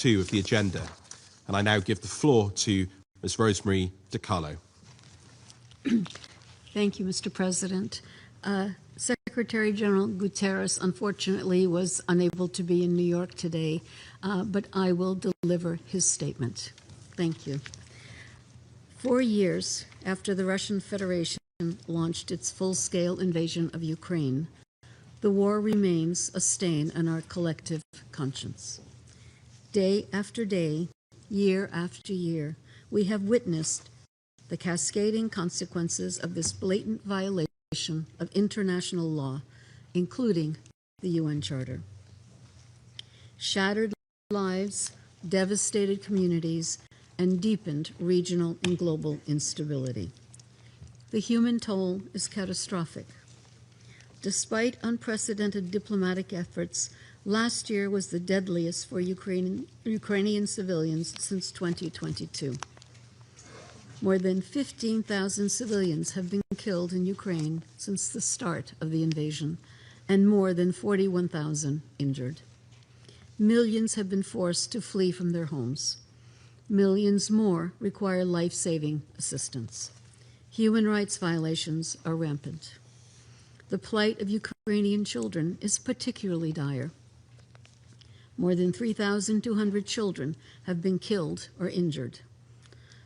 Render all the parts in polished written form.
2 of the agenda. And I now give the floor to Ms. Rosemary DiCarlo. Thank you, Mr. President. Secretary General Guterres, unfortunately, was unable to be in New York today, but I will deliver his statement. Thank you. 4 years after the Russian Federation launched its full-scale invasion of Ukraine, the war remains a stain on our collective conscience. Day after day, year after year, we have witnessed the cascading consequences of this blatant violation of international law, including the UN Charter. Shattered lives, devastated communities, and deepened regional and global instability. The human toll is catastrophic. Despite unprecedented diplomatic efforts, last year was the deadliest for Ukrainian civilians since 2022. More than 15,000 civilians have been killed in Ukraine since the start of the invasion, and more than 41,000 injured. Millions have been forced to flee from their homes. Millions more require life-saving assistance. Human rights violations are rampant. The plight of Ukrainian children is particularly dire. More than 3,200 children have been killed or injured.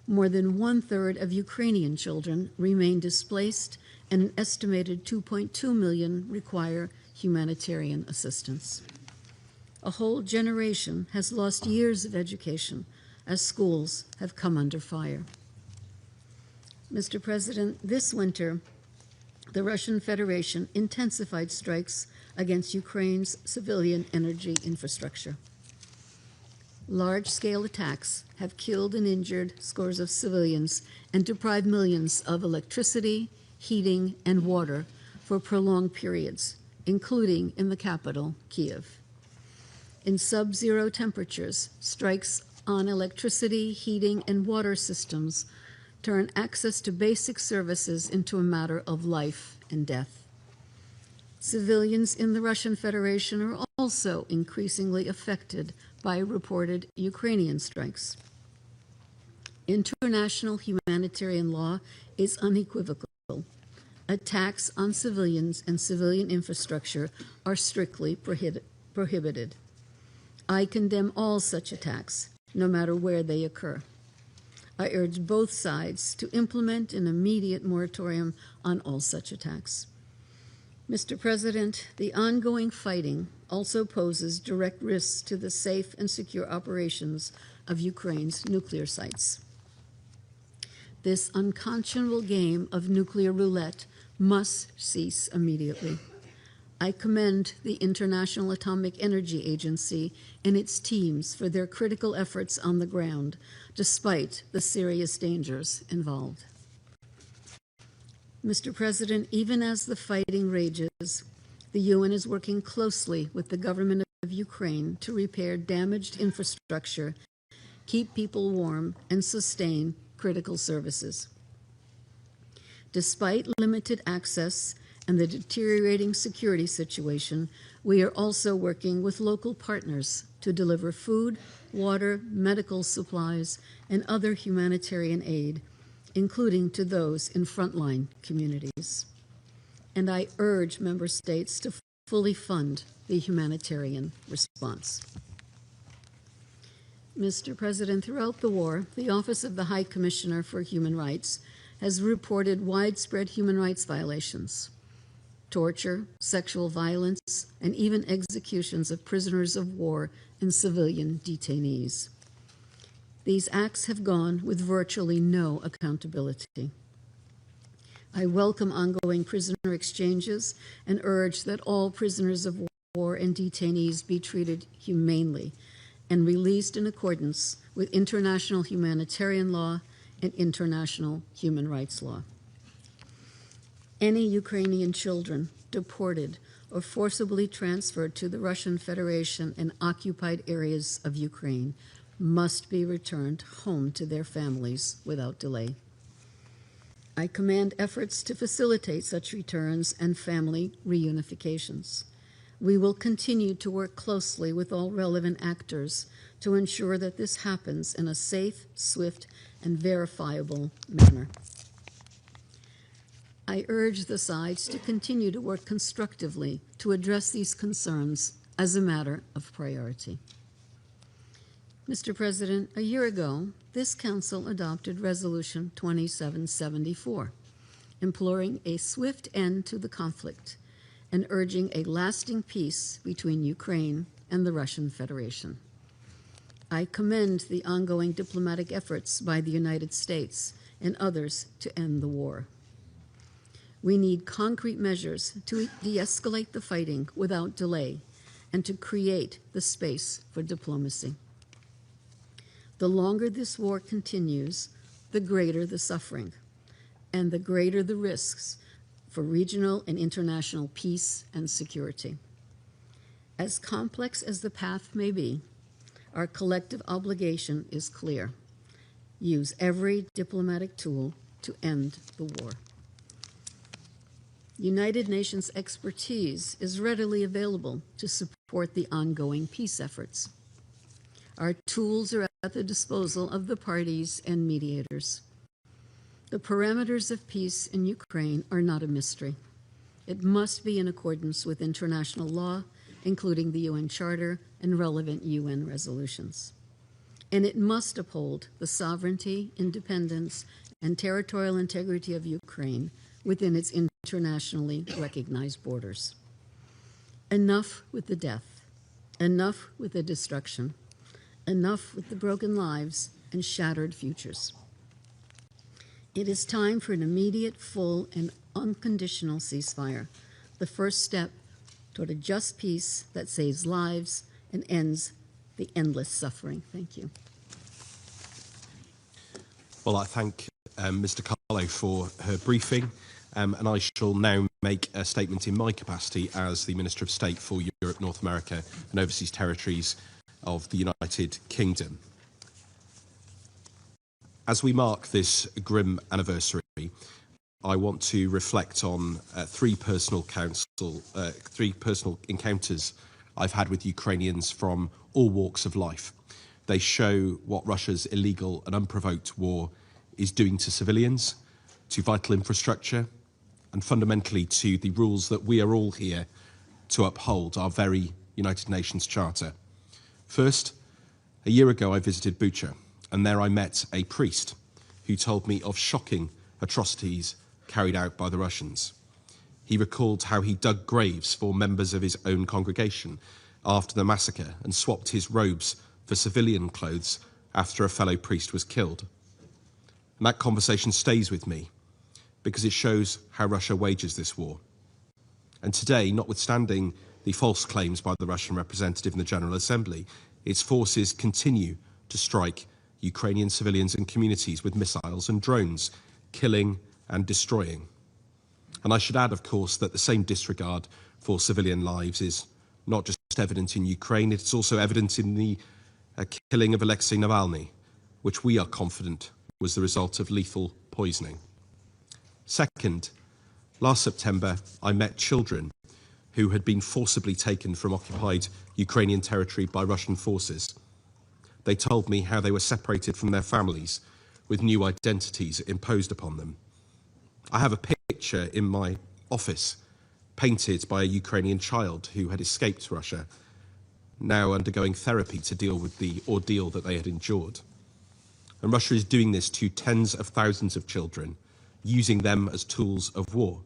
More than 1/3 of Ukrainian children remain displaced, and an estimated 2.2 million require humanitarian assistance. A whole generation has lost years of education as schools have come under fire. Mr. President, this winter, the Russian Federation intensified strikes against Ukraine's civilian energy infrastructure. Large-scale attacks have killed and injured scores of civilians and deprived millions of electricity, heating, and water for prolonged periods, including in the capital, Kyiv. In sub-zero temperatures, strikes on electricity, heating, and water systems turn access to basic services into a matter of life and death. Civilians in the Russian Federation are also increasingly affected by reported Ukrainian strikes. International humanitarian law is unequivocal. Attacks on civilians and civilian infrastructure are strictly prohibited. I condemn all such attacks, no matter where they occur. I urge both sides to implement an immediate moratorium on all such attacks. Mr. President, the ongoing fighting also poses direct risks to the safe and secure operations of Ukraine's nuclear sites. This unconscionable game of nuclear roulette must cease immediately. I commend the International Atomic Energy Agency and its teams for their critical efforts on the ground, despite the serious dangers involved. Mr. President, even as the fighting rages, the UN is working closely with the government of Ukraine to repair damaged infrastructure, keep people warm, and sustain critical services. Despite limited access and the deteriorating security situation, we are also working with local partners to deliver food, water, medical supplies, and other humanitarian aid, including to those in frontline communities. And I urge member states to fully fund the humanitarian response. Mr. President, throughout the war, the Office of the High Commissioner for Human Rights has reported widespread human rights violations, torture, sexual violence, and even executions of prisoners of war and civilian detainees. These acts have gone with virtually no accountability. I welcome ongoing prisoner exchanges and urge that all prisoners of war and detainees be treated humanely and released in accordance with international humanitarian law and international human rights law. Any Ukrainian children deported or forcibly transferred to the Russian Federation and occupied areas of Ukraine must be returned home to their families without delay. I command efforts to facilitate such returns and family reunifications. We will continue to work closely with all relevant actors to ensure that this happens in a safe, swift, and verifiable manner. I urge the sides to continue to work constructively to address these concerns as a matter of priority. Mr. President, a year ago, this Council adopted Resolution 2774, imploring a swift end to the conflict and urging a lasting peace between Ukraine and the Russian Federation. I commend the ongoing diplomatic efforts by the United States and others to end the war. We need concrete measures to de-escalate the fighting without delay and to create the space for diplomacy. The longer this war continues, the greater the suffering and the greater the risks for regional and international peace and security. As complex as the path may be, our collective obligation is clear. Use every diplomatic tool to end the war. United Nations expertise is readily available to support the ongoing peace efforts. Our tools are at the disposal of the parties and mediators. The parameters of peace in Ukraine are not a mystery. It must be in accordance with international law, including the UN Charter and relevant UN resolutions. And it must uphold the sovereignty, independence, and territorial integrity of Ukraine within its internationally recognized borders. Enough with the death, enough with the destruction, enough with the broken lives and shattered futures. It is time for an immediate, full, and unconditional ceasefire, the first step toward a just peace that saves lives and ends the endless suffering. Thank you. Well, I thank Mr. Carlo for her briefing, and I shall now make a statement in my capacity as the Minister of State for Europe, North America and Overseas Territories of the United Kingdom. As we mark this grim anniversary, I want to reflect on three personal encounters I've had with Ukrainians from all walks of life. They show what Russia's illegal and unprovoked war is doing to civilians, to vital infrastructure, and fundamentally to the rules that we are all here to uphold, our very United Nations Charter. First, a year ago I visited Bucha, and there I met a priest who told me of shocking atrocities carried out by the Russians. He recalled how he dug graves for members of his own congregation after the massacre and swapped his robes for civilian clothes after a fellow priest was killed. And that conversation stays with me because it shows how Russia wages this war. And today, notwithstanding the false claims by the Russian representative in the General Assembly, its forces continue to strike Ukrainian civilians and communities with missiles and drones, killing and destroying. And I should add, of course, that the same disregard for civilian lives is not just evident in Ukraine, it's also evident in the killing of Alexei Navalny, which we are confident was the result of lethal poisoning. Second, last September, I met children who had been forcibly taken from occupied Ukrainian territory by Russian forces. They told me how they were separated from their families with new identities imposed upon them. I have a picture in my office painted by a Ukrainian child who had escaped Russia, now undergoing therapy to deal with the ordeal that they had endured. And Russia is doing this to tens of thousands of children, using them as tools of war.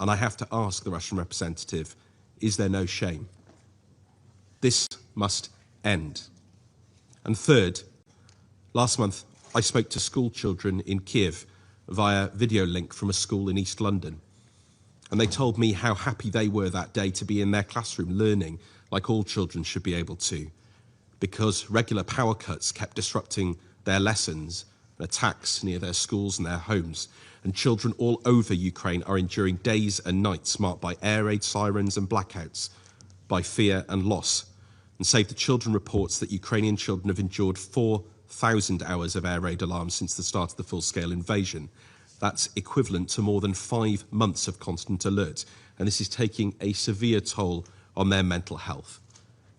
And I have to ask the Russian representative, is there no shame? This must end. And third, last month I spoke to school children in Kiev via video link from a school in East London. And they told me how happy they were that day to be in their classroom learning like all children should be able to, because regular power cuts kept disrupting their lessons and attacks near their schools and their homes. And children all over Ukraine are enduring days and nights marked by air raid sirens and blackouts, by fear and loss. And Save the Children reports that Ukrainian children have endured 4,000 hours of air raid alarms since the start of the full-scale invasion. That's equivalent to more than 5 months of constant alert. And this is taking a severe toll on their mental health.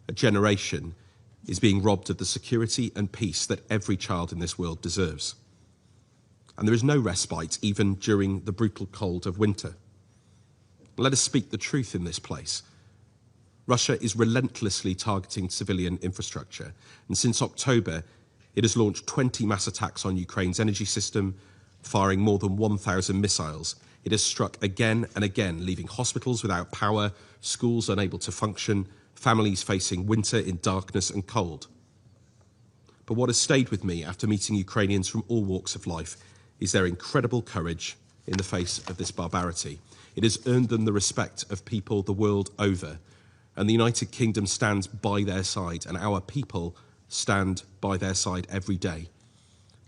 A generation is being robbed of the security and peace that every child in this world deserves. And there is no respite even during the brutal cold of winter. Let us speak the truth in this place. Russia is relentlessly targeting civilian infrastructure, and since October, it has launched 20 mass attacks on Ukraine's energy system, firing more than 1,000 missiles. It has struck again and again, leaving hospitals without power, schools unable to function, families facing winter in darkness and cold. But what has stayed with me after meeting Ukrainians from all walks of life is their incredible courage in the face of this barbarity. It has earned them the respect of people the world over, and the United Kingdom stands by their side, and our people stand by their side every day.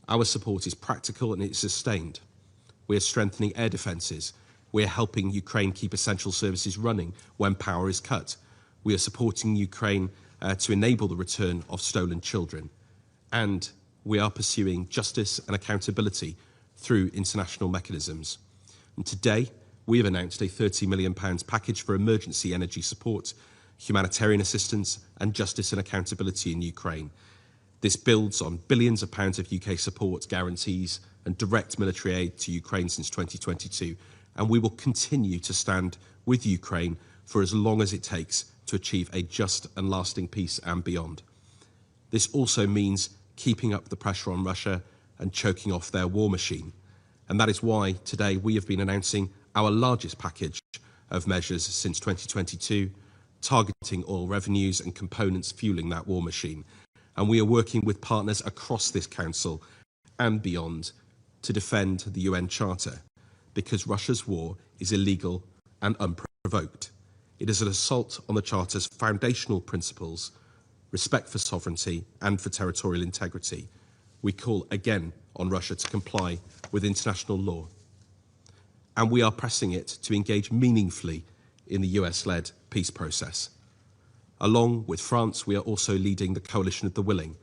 Our support is practical and it's sustained. We are strengthening air defences. We are helping Ukraine keep essential services running when power is cut. We are supporting Ukraine to enable the return of stolen children. And we are pursuing justice and accountability through international mechanisms. And today, we have announced a £30 million package for emergency energy support, humanitarian assistance and justice and accountability in Ukraine. This builds on billions of pounds of UK support, guarantees and direct military aid to Ukraine since 2022, and we will continue to stand with Ukraine for as long as it takes to achieve a just and lasting peace and beyond. This also means keeping up the pressure on Russia and choking off their war machine, and that is why today we have been announcing our largest package of measures since 2022, targeting oil revenues and components fueling that war machine. And we are working with partners across this Council and beyond to defend the UN Charter, because Russia's war is illegal and unprovoked. It is an assault on the Charter's foundational principles, respect for sovereignty and for territorial integrity. We call again on Russia to comply with international law. And we are pressing it to engage meaningfully in the US-led peace process. Along with France, we are also leading the Coalition of the Willing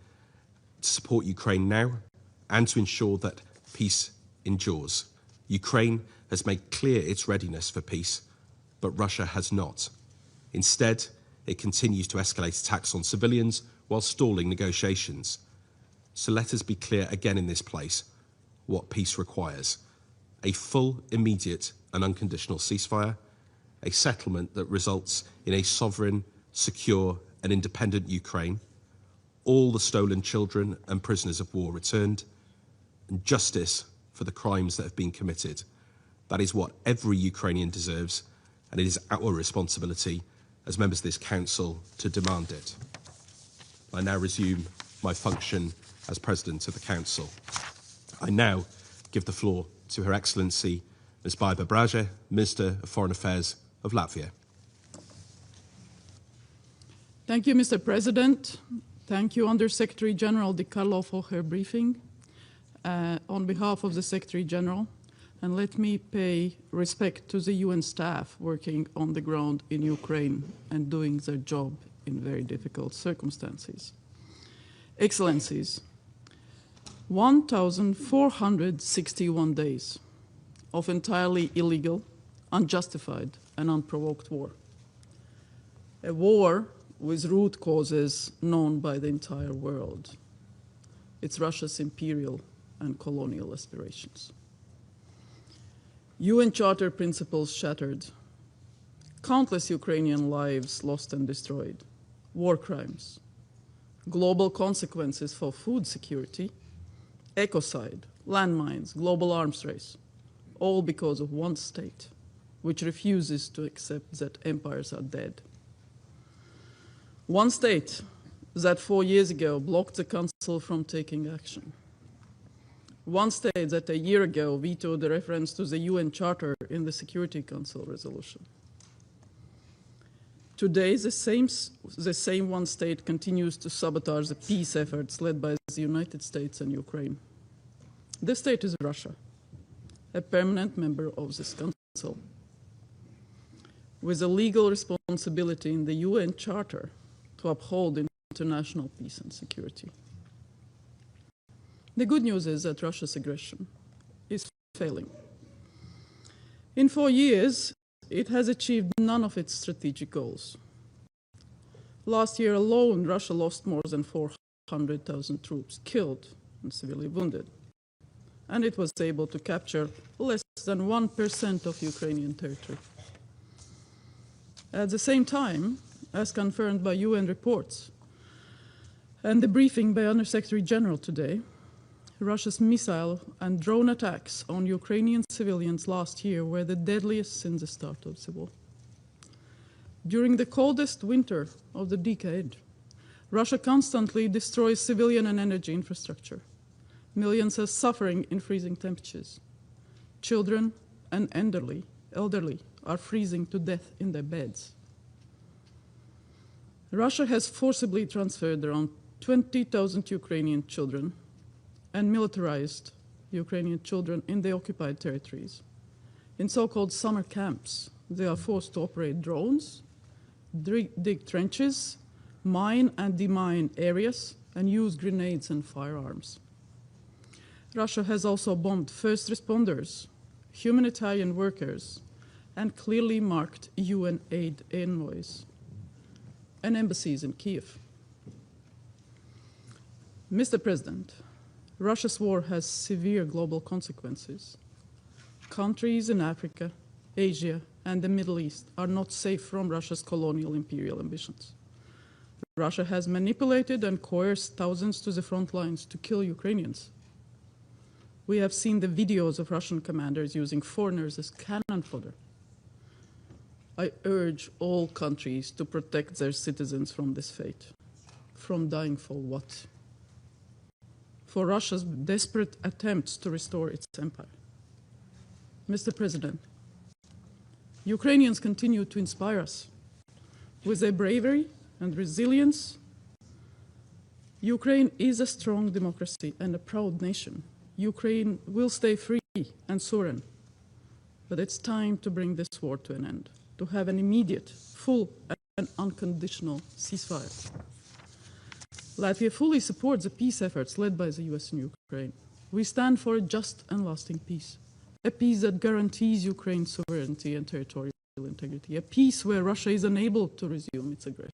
to support Ukraine now and to ensure that peace endures. Ukraine has made clear its readiness for peace, but Russia has not. Instead, it continues to escalate attacks on civilians while stalling negotiations. So let us be clear again in this place what peace requires: a full, immediate and unconditional ceasefire, a settlement that results in a sovereign, secure and independent Ukraine, all the stolen children and prisoners of war returned, and justice for the crimes that have been committed. That is what every Ukrainian deserves, and it is our responsibility as members of this Council to demand it. I now resume my function as President of the Council. I now give the floor to Her Excellency Ms. 𝗟𝗶𝘃𝗲, Minister of Foreign Affairs of Latvia. Thank you, Mr. President. Thank you, Under-Secretary General 𝗟𝗏 for her briefing. On behalf of the Secretary General, and let me pay respect to the UN staff working on the ground in Ukraine and doing their job in very difficult circumstances. Excellencies, 1,461 days of entirely illegal, unjustified, and unprovoked war. A war with root causes known by the entire world. It's Russia's imperial and colonial aspirations. UN Charter principles shattered, countless Ukrainian lives lost and destroyed, war crimes, global consequences for food security, ecocide, landmines, global arms race, all because of one state which refuses to accept that empires are dead. One state that 4 years ago blocked the Council from taking action. One state that a year ago vetoed the reference to the UN Charter in the Security Council resolution. Today, the same one state continues to sabotage the peace efforts led by the United States and Ukraine. This state is Russia, a permanent member of this Council, with a legal responsibility in the UN Charter to uphold international peace and security. The good news is that Russia's aggression is failing. In 4 years, it has achieved none of its strategic goals. Last year alone, Russia lost more than 400,000 troops killed and severely wounded. And it was able to capture less than 1% of Ukrainian territory. At the same time, as confirmed by UN reports and the briefing by Under-Secretary General today, Russia's missile and drone attacks on Ukrainian civilians last year were the deadliest since the start of the war. During the coldest winter of the decade, Russia constantly destroys civilian and energy infrastructure. Millions are suffering in freezing temperatures. Children and elderly are freezing to death in their beds. Russia has forcibly transferred around 20,000 Ukrainian children and militarized Ukrainian children in the occupied territories. In so-called summer camps, they are forced to operate drones, dig trenches, mine and demine areas, and use grenades and firearms. Russia has also bombed first responders, humanitarian workers, and clearly marked UN aid envoys and embassies in Kiev. Mr. President, Russia's war has severe global consequences. Countries in Africa, Asia, and the Middle East are not safe from Russia's colonial imperial ambitions. Russia has manipulated and coerced thousands to the front lines to kill Ukrainians. We have seen the videos of Russian commanders using foreigners as cannon fodder. I urge all countries to protect their citizens from this fate. From dying for what? For Russia's desperate attempts to restore its empire. Mr. President, Ukrainians continue to inspire us. With their bravery and resilience, Ukraine is a strong democracy and a proud nation. Ukraine will stay free and sovereign. But it's time to bring this war to an end, to have an immediate, full, and unconditional ceasefire. Latvia fully supports the peace efforts led by the US in Ukraine. We stand for a just and lasting peace, a peace that guarantees Ukraine's sovereignty and territorial integrity, a peace where Russia is unable to resume its aggression.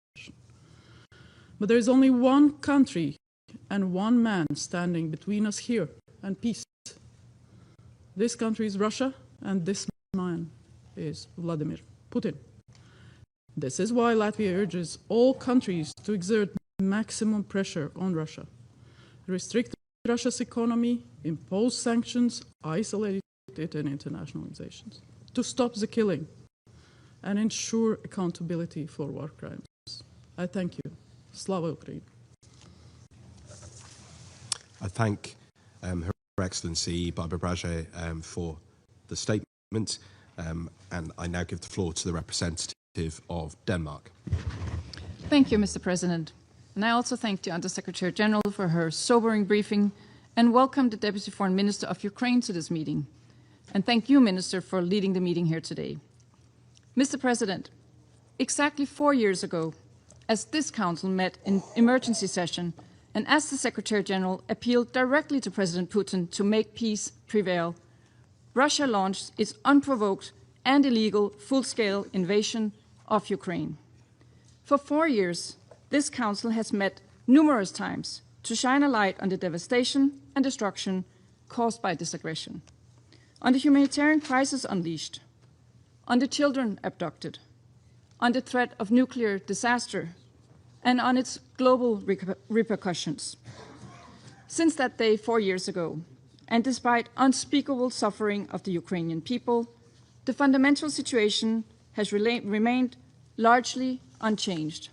But there is only one country and one man standing between us here and peace. This country is Russia, and this man is Vladimir Putin. This is why Latvia urges all countries to exert maximum pressure on Russia, restrict Russia's economy, impose sanctions, isolate it in international organizations, to stop the killing and ensure accountability for war crimes. I thank you. Slava Ukraini. I thank Her Excellency 𝗟𝗶𝘃𝗲 for the statement, and I now give the floor to the representative of Denmark. Thank you, Mr. President. And I also thank the Under-Secretary General for her sobering briefing and welcome the Deputy Foreign Minister of Ukraine to this meeting. And thank you, Minister, for leading the meeting here today. Mr. President, exactly 4 years ago, as this Council met in emergency session and as the Secretary General appealed directly to President Putin to make peace prevail, Russia launched its unprovoked and illegal full-scale invasion of Ukraine. For 4 years, this Council has met numerous times to shine a light on the devastation and destruction caused by this aggression, on the humanitarian crisis unleashed, on the children abducted, on the threat of nuclear disaster, and on its global repercussions. Since that day 4 years ago, and despite unspeakable suffering of the Ukrainian people, the fundamental situation has remained largely unchanged.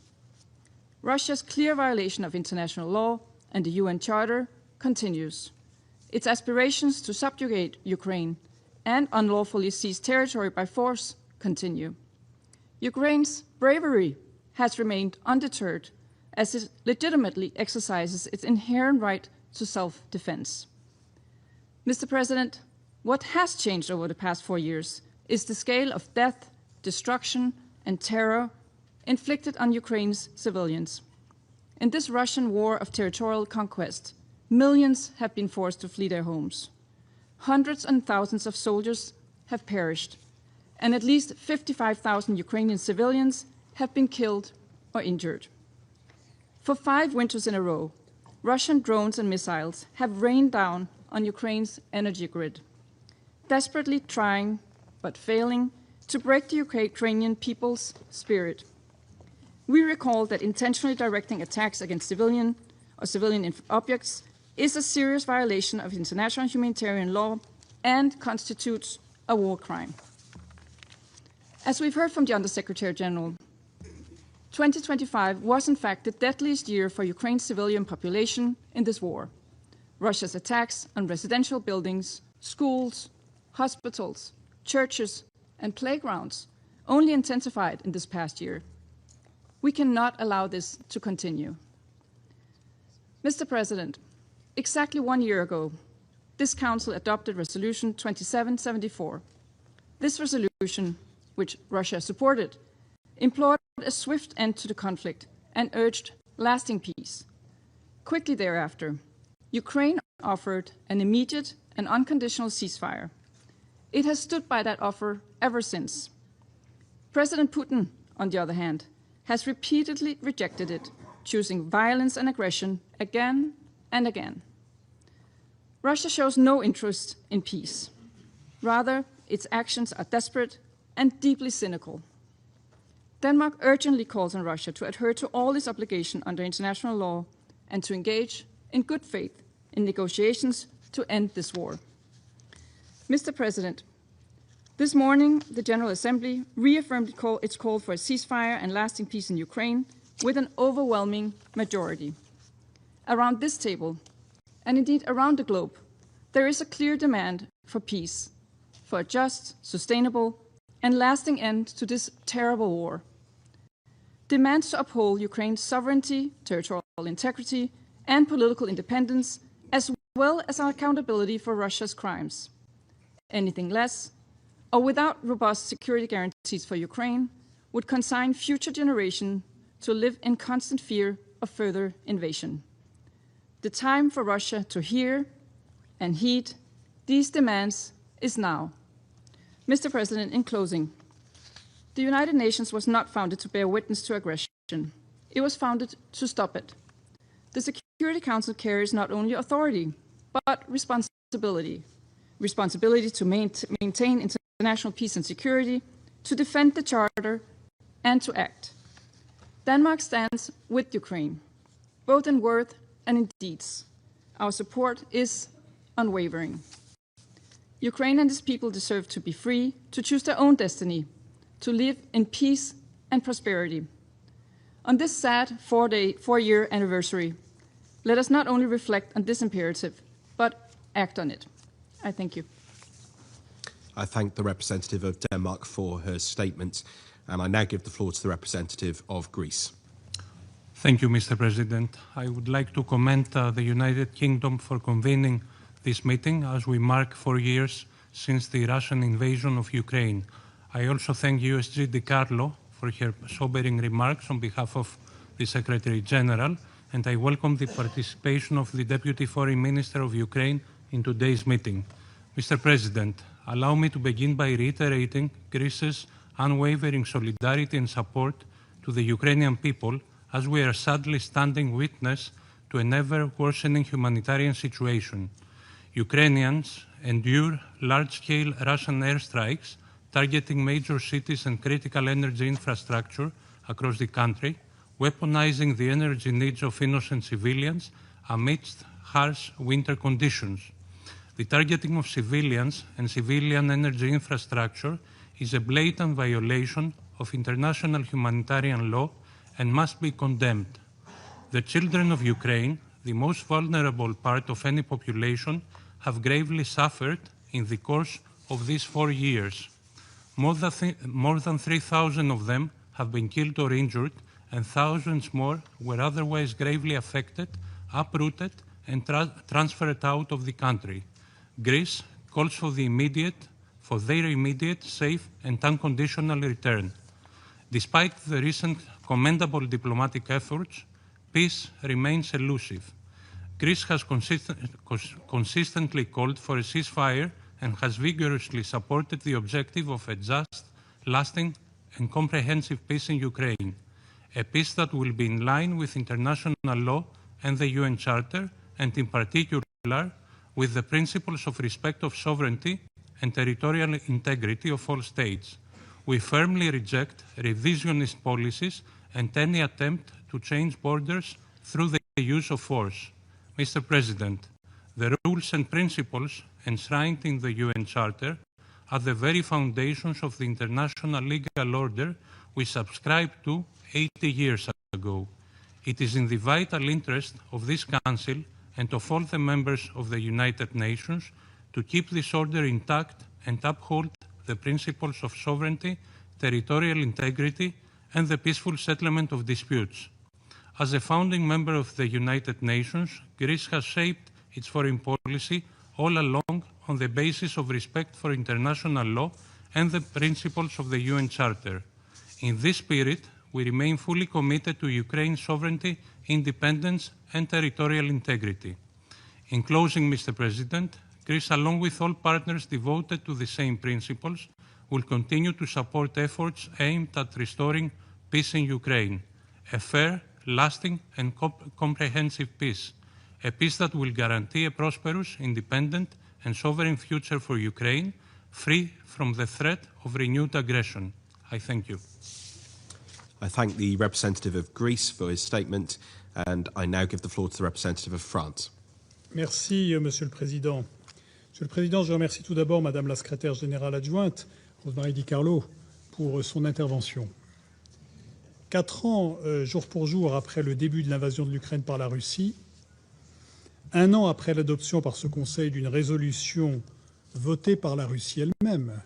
Russia's clear violation of international law and the UN Charter continues. Its aspirations to subjugate Ukraine and unlawfully seize territory by force continue. Ukraine's bravery has remained undeterred as it legitimately exercises its inherent right to self-defense. Mr. President, what has changed over the past 4 years is the scale of death, destruction, and terror inflicted on Ukraine's civilians. In this Russian war of territorial conquest, millions have been forced to flee their homes. Hundreds and thousands of soldiers have perished, and at least 55,000 Ukrainian civilians have been killed or injured. For 5 winters in a row, Russian drones and missiles have rained down on Ukraine's energy grid, desperately trying, but failing, to break the Ukrainian people's spirit. We recall that intentionally directing attacks against civilian objects is a serious violation of international humanitarian law and constitutes a war crime. As we've heard from the Undersecretary General, 2025 was in fact the deadliest year for Ukraine's civilian population in this war. Russia's attacks on residential buildings, schools, hospitals, churches, and playgrounds only intensified in this past year. We cannot allow this to continue. Mr. President, exactly 1 year ago, this Council adopted Resolution 2774. This resolution, which Russia supported, implored a swift end to the conflict and urged lasting peace. Quickly thereafter, Ukraine offered an immediate and unconditional ceasefire. It has stood by that offer ever since. President Putin, on the other hand, has repeatedly rejected it, choosing violence and aggression again and again. Russia shows no interest in peace. Rather, its actions are desperate and deeply cynical. Denmark urgently calls on Russia to adhere to all its obligations under international law and to engage in good faith in negotiations to end this war. Mr. President, this morning the General Assembly reaffirmed its call for a ceasefire and lasting peace in Ukraine with an overwhelming majority. Around this table, and indeed around the globe, there is a clear demand for peace, for a just, sustainable, and lasting end to this terrible war. Demands to uphold Ukraine's sovereignty, territorial integrity, and political independence, as well as accountability for Russia's crimes. Anything less, or without robust security guarantees for Ukraine, would consign future generations to live in constant fear of further invasion. The time for Russia to hear and heed these demands is now. Mr. President, in closing, the United Nations was not founded to bear witness to aggression. It was founded to stop it. The Security Council carries not only authority, but responsibility. Responsibility to maintain international peace and security, to defend the Charter, and to act. Denmark stands with Ukraine, both in word and in deeds. Our support is unwavering. Ukraine and its people deserve to be free, to choose their own destiny, to live in peace and prosperity. On this sad 4-year anniversary, let us not only reflect on this imperative, but act on it. I thank you. I thank the representative of Denmark for her statement, and I now give the floor to the representative of Greece. Thank you, Mr. President. I would like to commend the United Kingdom for convening this meeting as we mark 4 years since the Russian invasion of Ukraine. I also thank USG 𝗟𝗃 for her sobering remarks on behalf of the Secretary General, and I welcome the participation of the Deputy Foreign Minister of Ukraine in today's meeting. Mr. President, allow me to begin by reiterating Greece's unwavering solidarity and support to the Ukrainian people as we are sadly standing witness to an ever-worsening humanitarian situation. Ukrainians endure large-scale Russian airstrikes targeting major cities and critical energy infrastructure across the country, weaponizing the energy needs of innocent civilians amidst harsh winter conditions. The targeting of civilians and civilian energy infrastructure is a blatant violation of international humanitarian law and must be condemned. The children of Ukraine, the most vulnerable part of any population, have gravely suffered in the course of these 4 years. More than 3,000 of them have been killed or injured, and thousands more were otherwise gravely affected, uprooted, and transferred out of the country. Greece calls for their immediate, safe, and unconditional return. Despite the recent commendable diplomatic efforts, peace remains elusive. Greece has consistently called for a ceasefire and has vigorously supported the objective of a just, lasting, and comprehensive peace in Ukraine. a peace that will be in line with international law and the UN Charter, and in particular with the principles of respect of sovereignty and territorial integrity of all states. We firmly reject revisionist policies and any attempt to change borders through the use of force. Mr. President, the rules and principles enshrined in the UN Charter are the very foundations of the international legal order we subscribed to 80 years ago. It is in the vital interest of this Council and of all the members of the United Nations to keep this order intact and uphold the principles of sovereignty, territorial integrity, and the peaceful settlement of disputes. As a founding member of the United Nations, Greece has shaped its foreign policy all along on the basis of respect for international law and the principles of the UN Charter. In this spirit, we remain fully committed to Ukraine's sovereignty, independence, and territorial integrity. In closing, Mr. President, Greece, along with all partners devoted to the same principles, will continue to support efforts aimed at restoring peace in Ukraine, a fair, lasting, and comprehensive peace, a peace that will guarantee a prosperous, independent, and sovereign future for Ukraine, free from the threat of renewed aggression. I thank you. I thank the representative of Greece for his statement, and I now give the floor to the representative of France. Merci, Monsieur le Président. Monsieur le Président, je remercie tout d'abord Madame la secrétaire générale adjointe, 𝗟𝗶𝘃𝗲, pour son intervention. 4 ans, jour pour jour, après le début de l'invasion de l'Ukraine par la Russie, 1 an après l'adoption par ce Conseil d'une résolution votée par la Russie elle-même,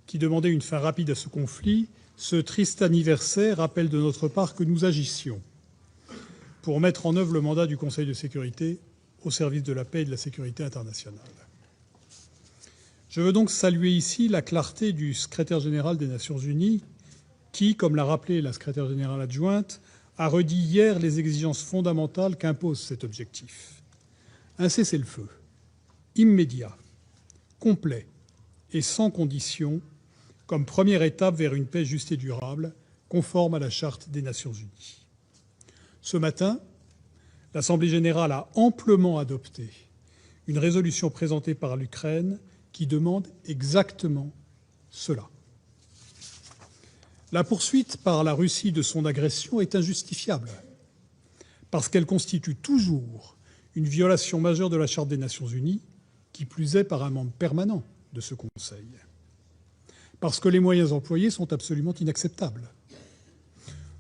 qui demandait une fin rapide à ce conflit, ce triste anniversaire rappelle de notre part que nous agissions pour mettre en œuvre le mandat du Conseil de sécurité au service de la paix et de la sécurité internationale. Je veux donc saluer ici la clarté du secrétaire général des Nations Unies qui, comme l'a rappelé la secrétaire générale adjointe, a redit hier les exigences fondamentales qu'impose cet objectif. Un cessez-le-feu immédiat, complet et sans condition comme première étape vers une paix juste et durable, conforme à la Charte des Nations Unies. Ce matin, l'Assemblée générale a amplement adopté une résolution présentée par l'Ukraine qui demande exactement cela. La poursuite par la Russie de son agression est injustifiable parce qu'elle constitue toujours une violation majeure de la Charte des Nations Unies, qui plus est par un membre permanent de ce Conseil. Parce que les moyens employés sont absolument inacceptables.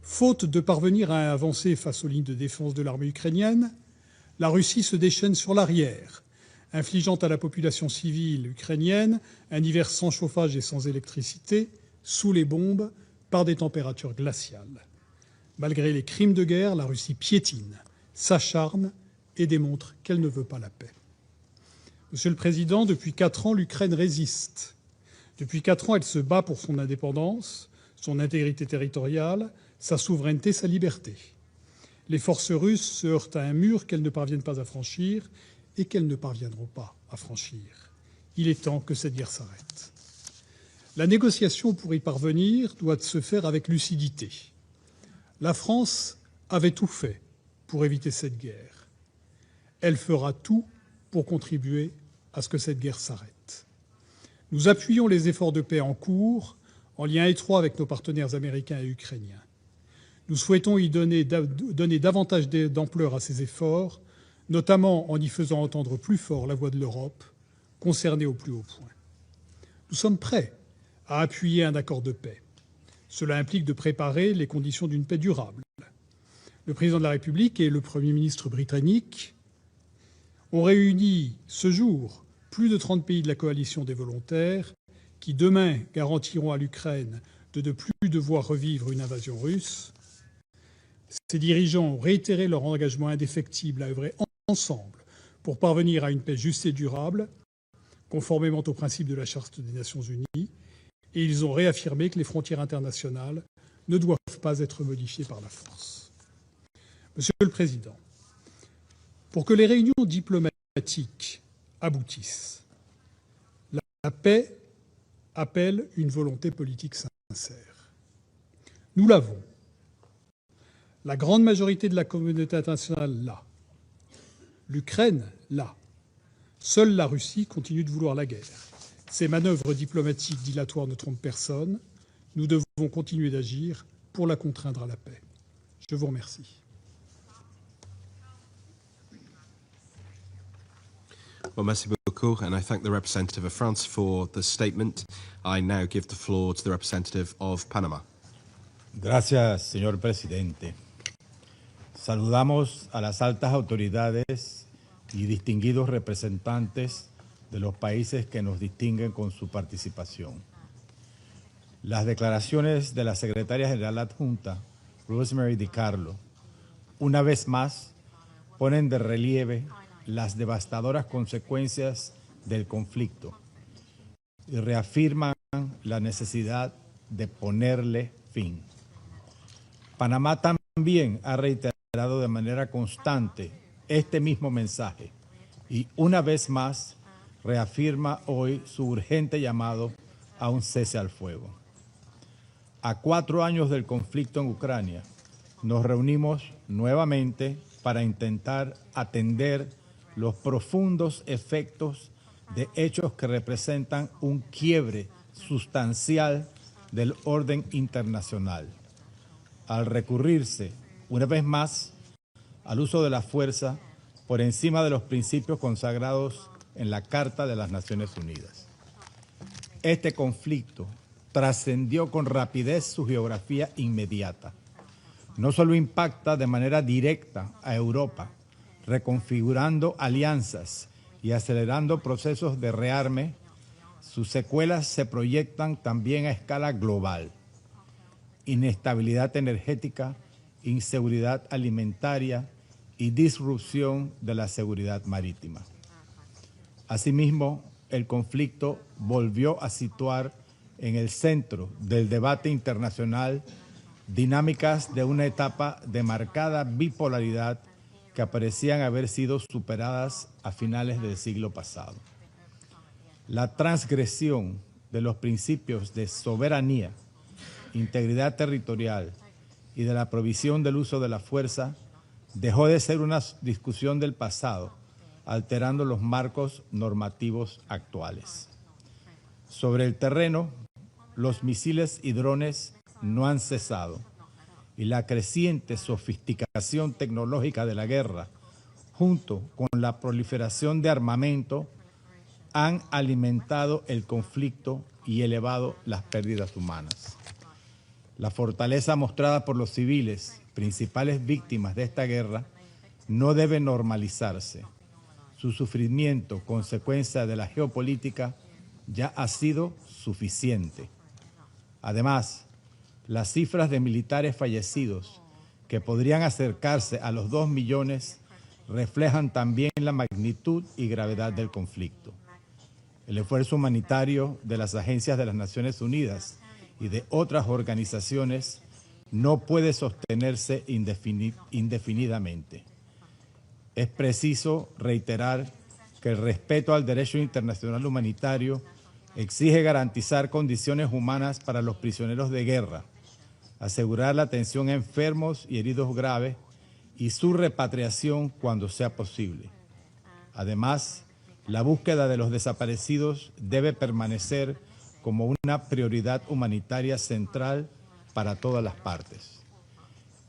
Faute de parvenir à avancer face aux lignes de défense de l'armée ukrainienne, la Russie se déchaîne sur l'arrière, infligeant à la population civile ukrainienne un hiver sans chauffage et sans électricité, sous les bombes, par des températures glaciales. Malgré les crimes de guerre, la Russie piétine, s'acharne et démontre qu'elle ne veut pas la paix. Monsieur le Président, depuis 4 ans, l'Ukraine résiste. Depuis 4 ans, elle se bat pour son indépendance, son intégrité territoriale, sa souveraineté, sa liberté. Les forces russes se heurtent à un mur qu'elles ne parviennent pas à franchir et qu'elles ne parviendront pas à franchir. Il est temps que cette guerre s'arrête. La négociation pour y parvenir doit se faire avec lucidité. La France avait tout fait pour éviter cette guerre. Elle fera tout pour contribuer à ce que cette guerre s'arrête. Nous appuyons les efforts de paix en cours, en lien étroit avec nos partenaires américains et ukrainiens. Nous souhaitons y donner davantage d'ampleur à ces efforts, notamment en y faisant entendre plus fort la voix de l'Europe, concernée au plus haut point. Nous sommes prêts à appuyer un accord de paix. Cela implique de préparer les conditions d'une paix durable. Le président de la République et le Premier ministre britannique ont réuni ce jour plus de 30 pays de la coalition des volontaires qui, demain, garantiront à l'Ukraine de ne plus devoir revivre une invasion russe. Ces dirigeants ont réitéré leur engagement indéfectible à œuvrer ensemble pour parvenir à une paix juste et durable, conformément aux principes de la Charte des Nations Unies, et ils ont réaffirmé que les frontières internationales ne doivent pas être modifiées par la force. Monsieur le Président, pour que les réunions diplomatiques aboutissent, la paix appelle une volonté politique sincère. Nous l'avons, La grande majorité de la communauté internationale l'a. L'Ukraine l'a. Seule la Russie continue de vouloir la guerre. Ces manœuvres diplomatiques dilatoires ne trompent personne. Nous devons continuer d'agir pour la contraindre à la paix. Je vous remercie. Well, merci beaucoup, and I thank the representative of France for the statement. I now give the floor to the representative of Panama. Gracias, señor presidente. Saludamos a las altas autoridades y distinguidos representantes de los países que nos distinguen con su participación. Las declaraciones de la secretaria general adjunta, Rosemary DiCarlo, una vez más ponen de relieve las devastadoras consecuencias del conflicto y reafirman la necesidad de ponerle fin. Panamá también ha reiterado de manera constante este mismo mensaje y una vez más reafirma hoy su urgente llamado a un cese al fuego. A 4 años del conflicto en Ucrania, nos reunimos nuevamente para intentar atender los profundos efectos de hechos que representan un quiebre sustancial del orden internacional, al recurrirse, una vez más, al uso de la fuerza por encima de los principios consagrados en la Carta de las Naciones Unidas. Este conflicto trascendió con rapidez su geografía inmediata. No solo impacta de manera directa a Europa, reconfigurando alianzas y acelerando procesos de rearme, sus secuelas se proyectan también a escala global. Inestabilidad energética, inseguridad alimentaria y disrupción de la seguridad marítima. Asimismo, el conflicto volvió a situar en el centro del debate internacional dinámicas de una etapa de marcada bipolaridad que parecían haber sido superadas a finales del siglo pasado. La transgresión de los principios de soberanía, integridad territorial y de la provisión del uso de la fuerza dejó de ser una discusión del pasado, alterando los marcos normativos actuales. Sobre el terreno, los misiles y drones no han cesado y la creciente sofisticación tecnológica de la guerra, junto con la proliferación de armamento, han alimentado el conflicto y elevado las pérdidas humanas. La fortaleza mostrada por los civiles, principales víctimas de esta guerra, no debe normalizarse. Su sufrimiento, consecuencia de la geopolítica, ya ha sido suficiente. Además, las cifras de militares fallecidos, que podrían acercarse a los 2 millones, reflejan también la magnitud y gravedad del conflicto. El esfuerzo humanitario de las agencias de las Naciones Unidas y de otras organizaciones no puede sostenerse indefinidamente. Es preciso reiterar que el respeto al derecho internacional humanitario exige garantizar condiciones humanas para los prisioneros de guerra, asegurar la atención a enfermos y heridos graves y su repatriación cuando sea posible. Además, la búsqueda de los desaparecidos debe permanecer como una prioridad humanitaria central para todas las partes.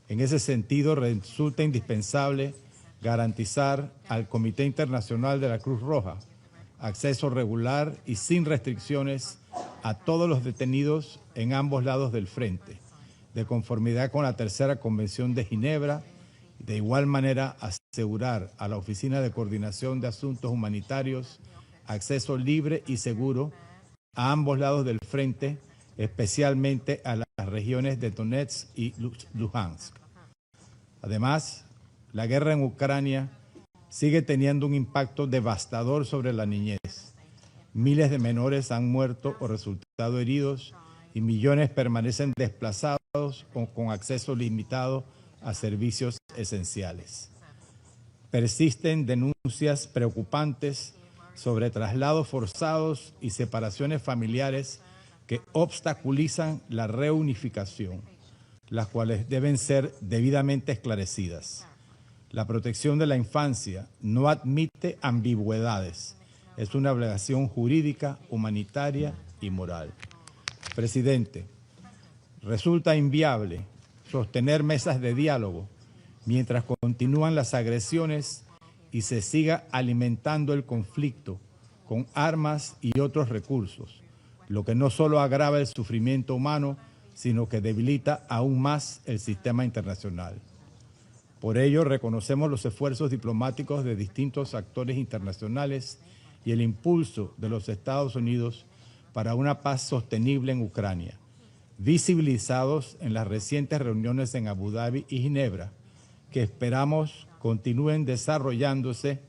En ese sentido, resulta indispensable garantizar al Comité Internacional de la Cruz Roja acceso regular y sin restricciones a todos los detenidos en ambos lados del frente, de conformidad con la Tercera Convención de Ginebra. De igual manera, asegurar a la Oficina de Coordinación de Asuntos Humanitarios acceso libre y seguro a ambos lados del frente, especialmente a las regiones de Donetsk y Luhansk. Además, la guerra en Ucrania sigue teniendo un impacto devastador sobre la niñez. Miles de menores han muerto o resultado heridos y millones permanecen desplazados o con acceso limitado a servicios esenciales. Persisten denuncias preocupantes sobre traslados forzados y separaciones familiares que obstaculizan la reunificación, las cuales deben ser debidamente esclarecidas. La protección de la infancia no admite ambigüedades. Es una obligación jurídica, humanitaria y moral. Presidente, resulta inviable sostener mesas de diálogo mientras continúan las agresiones y se siga alimentando el conflicto con armas y otros recursos, lo que no solo agrava el sufrimiento humano, sino que debilita aún más el sistema internacional. Por ello, reconocemos los esfuerzos diplomáticos de distintos actores internacionales y el impulso de los Estados Unidos para una paz sostenible en Ucrania, visibilizados en las recientes reuniones en Abu Dhabi y Ginebra, que esperamos continúen desarrollándose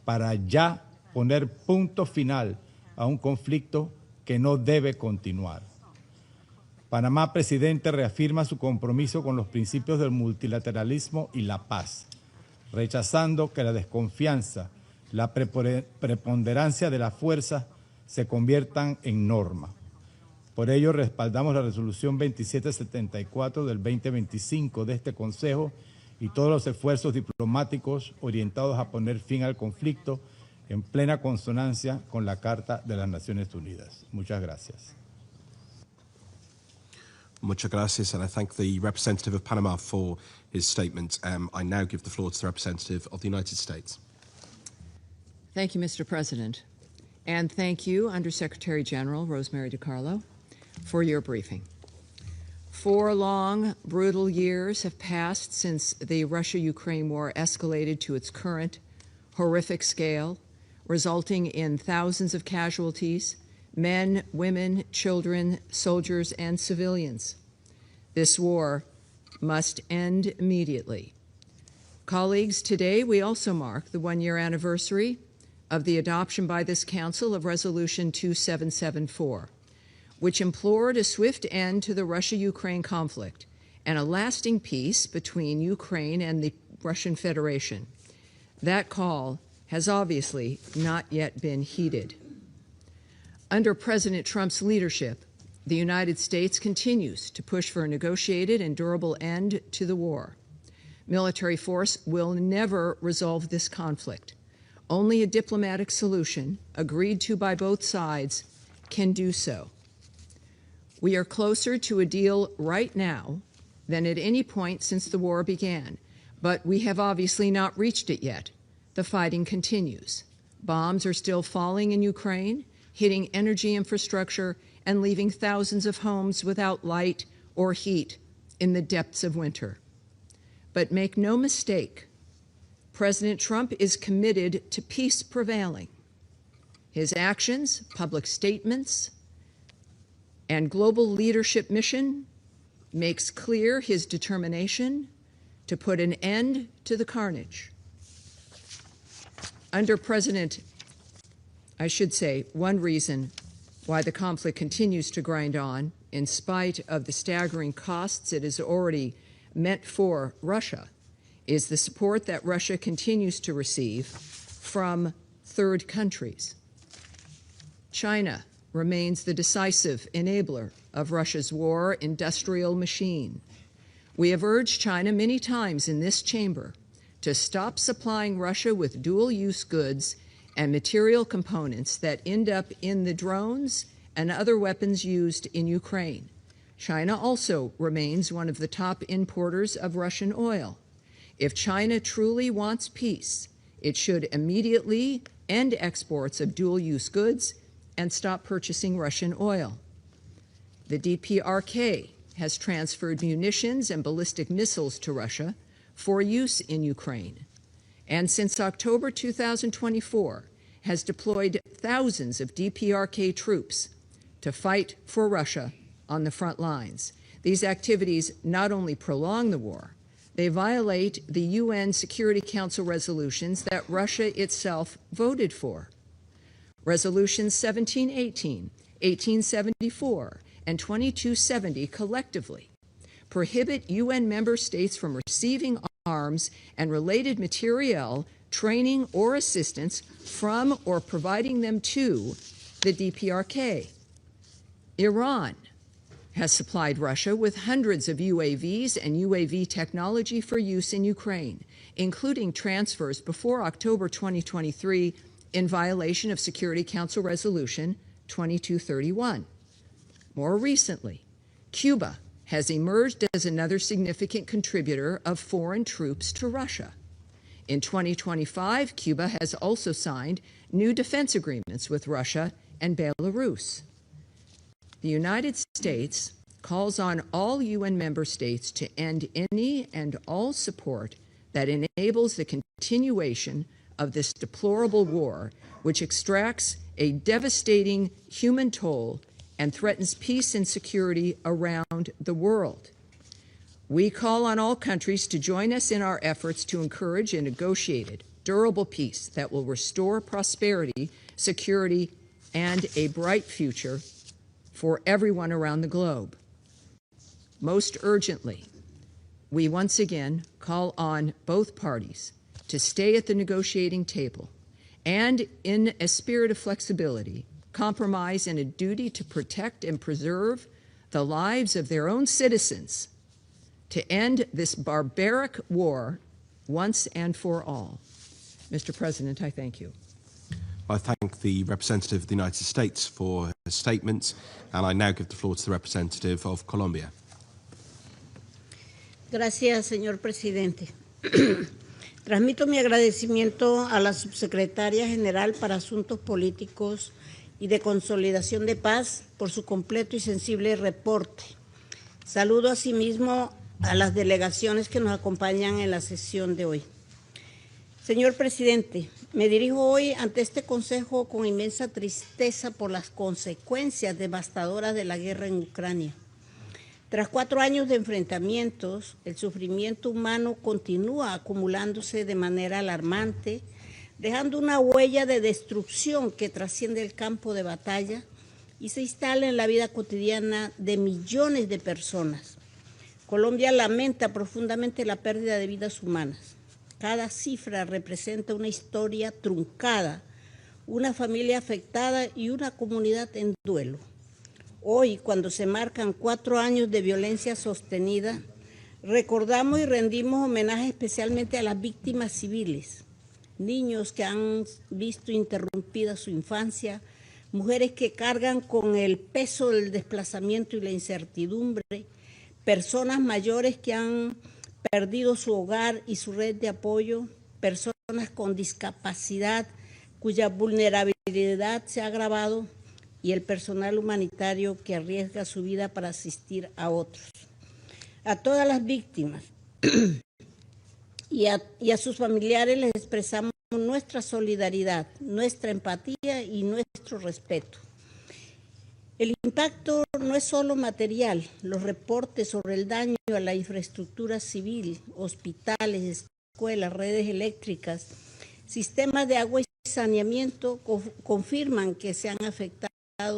para ya poner punto final a un conflicto que no debe continuar. Panamá, presidente, reafirma su compromiso con los principios del multilateralismo y la paz, rechazando que la desconfianza, la preponderancia de la fuerza se conviertan en norma. Por ello, respaldamos la resolución 2774 del 2025 de este Consejo y todos los esfuerzos diplomáticos orientados a poner fin al conflicto en plena consonancia con la Carta de las Naciones Unidas. Muchas gracias. Muchas gracias, and I thank the representative of Panama for his statement. I now give the floor to the representative of the United States. Thank you, Mr. President. And thank you, Undersecretary General Rosemary DiCarlo, for your briefing. 4 long, brutal years have passed since the Russia-Ukraine war escalated to its current horrific scale, resulting in thousands of casualties, men, women, children, soldiers, and civilians. This war must end immediately. Colleagues, today we also mark the 1-year anniversary of the adoption by this Council of Resolution 2774, which implored a swift end to the Russia-Ukraine conflict and a lasting peace between Ukraine and the Russian Federation. That call has obviously not yet been heeded. Under President Trump's leadership, the United States continues to push for a negotiated and durable end to the war. Military force will never resolve this conflict. Only a diplomatic solution, agreed to by both sides, can do so. We are closer to a deal right now than at any point since the war began, but we have obviously not reached it yet. The fighting continues. Bombs are still falling in Ukraine, hitting energy infrastructure and leaving thousands of homes without light or heat in the depths of winter. But make no mistake, President Trump is committed to peace prevailing. His actions, public statements, and global leadership mission makes clear his determination to put an end to the carnage. Under President, one reason why the conflict continues to grind on, in spite of the staggering costs it has already meant for Russia, is the support that Russia continues to receive from third countries. China remains the decisive enabler of Russia's war industrial machine. We have urged China many times in this chamber to stop supplying Russia with dual-use goods and material components that end up in the drones and other weapons used in Ukraine. China also remains one of the top importers of Russian oil. If China truly wants peace, it should immediately end exports of dual-use goods and stop purchasing Russian oil. The DPRK has transferred munitions and ballistic missiles to Russia for use in Ukraine, and since October 2024 has deployed thousands of DPRK troops to fight for Russia on the front lines. These activities not only prolong the war, they violate the UN Security Council resolutions that Russia itself voted for. Resolutions 1718, 1874, and 2270 collectively prohibit UN member states from receiving arms and related materiel, training, or assistance from or providing them to the DPRK. Iran has supplied Russia with hundreds of UAVs and UAV technology for use in Ukraine, including transfers before October 2023 in violation of Security Council Resolution 2231. More recently, Cuba has emerged as another significant contributor of foreign troops to Russia. In 2025, Cuba has also signed new defense agreements with Russia and Belarus. The United States calls on all UN member states to end any and all support that enables the continuation of this deplorable war, which extracts a devastating human toll and threatens peace and security around the world. We call on all countries to join us in our efforts to encourage a negotiated, durable peace that will restore prosperity, security, and a bright future for everyone around the globe. Most urgently, we once again call on both parties to stay at the negotiating table and, in a spirit of flexibility, compromise in a duty to protect and preserve the lives of their own citizens, to end this barbaric war once and for all. Mr. President, I thank you. I thank the representative of the United States for her statement, and I now give the floor to the representative of Colombia. Gracias, señor presidente. Transmito mi agradecimiento a la subsecretaria general para Asuntos Políticos y de Consolidación de Paz por su completo y sensible reporte. Saludo asimismo a las delegaciones que nos acompañan en la sesión de hoy. Señor presidente, me dirijo hoy ante este Consejo con inmensa tristeza por las consecuencias devastadoras de la guerra en Ucrania. Tras 4 años de enfrentamientos, el sufrimiento humano continúa acumulándose de manera alarmante, dejando una huella de destrucción que trasciende el campo de batalla y se instala en la vida cotidiana de millones de personas. Colombia lamenta profundamente la pérdida de vidas humanas. Cada cifra representa una historia truncada, una familia afectada y una comunidad en duelo. Hoy, cuando se marcan 4 años de violencia sostenida, recordamos y rendimos homenaje especialmente a las víctimas civiles, niños que han visto interrumpida su infancia, mujeres que cargan con el peso del desplazamiento y la incertidumbre, personas mayores que han perdido su hogar y su red de apoyo, personas con discapacidad cuya vulnerabilidad se ha agravado y el personal humanitario que arriesga su vida para asistir a otros. A todas las víctimas y a sus familiares les expresamos nuestra solidaridad, nuestra empatía y nuestro respeto. El impacto no es solo material. Los reportes sobre el daño a la infraestructura civil, hospitales, escuelas, redes eléctricas, sistemas de agua y saneamiento confirman que se han afectado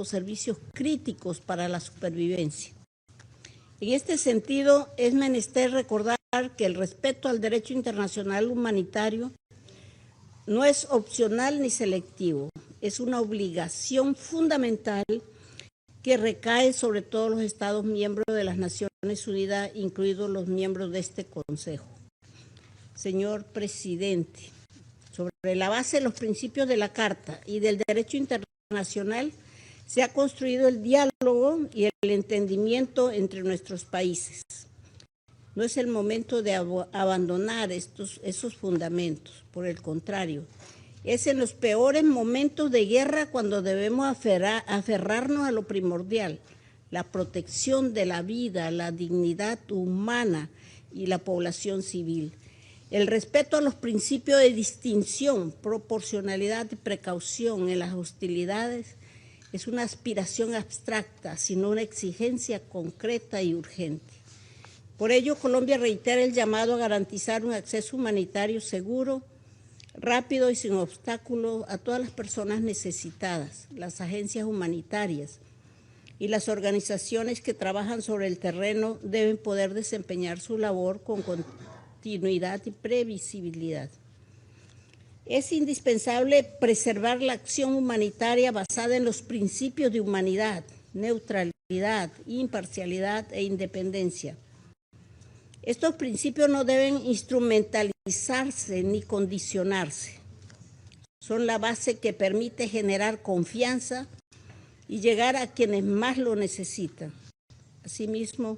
servicios críticos para la supervivencia. En este sentido, es menester recordar que el respeto al derecho internacional humanitario no es opcional ni selectivo, es una obligación fundamental que recae sobre todos los Estados miembros de las Naciones Unidas, incluidos los miembros de este Consejo. Señor presidente, sobre la base de los principios de la Carta y del derecho internacional, se ha construido el diálogo y el entendimiento entre nuestros países. No es el momento de abandonar esos fundamentos, por el contrario, es en los peores momentos de guerra cuando debemos aferrarnos a lo primordial, la protección de la vida, la dignidad humana y la población civil. El respeto a los principios de distinción, proporcionalidad y precaución en las hostilidades es una aspiración abstracta, sino una exigencia concreta y urgente. Por ello, Colombia reitera el llamado a garantizar un acceso humanitario seguro, rápido y sin obstáculos a todas las personas necesitadas, las agencias humanitarias y las organizaciones que trabajan sobre el terreno deben poder desempeñar su labor con continuidad y previsibilidad. Es indispensable preservar la acción humanitaria basada en los principios de humanidad, neutralidad, imparcialidad e independencia. Estos principios no deben instrumentalizarse ni condicionarse. Son la base que permite generar confianza y llegar a quienes más lo necesitan. Asimismo,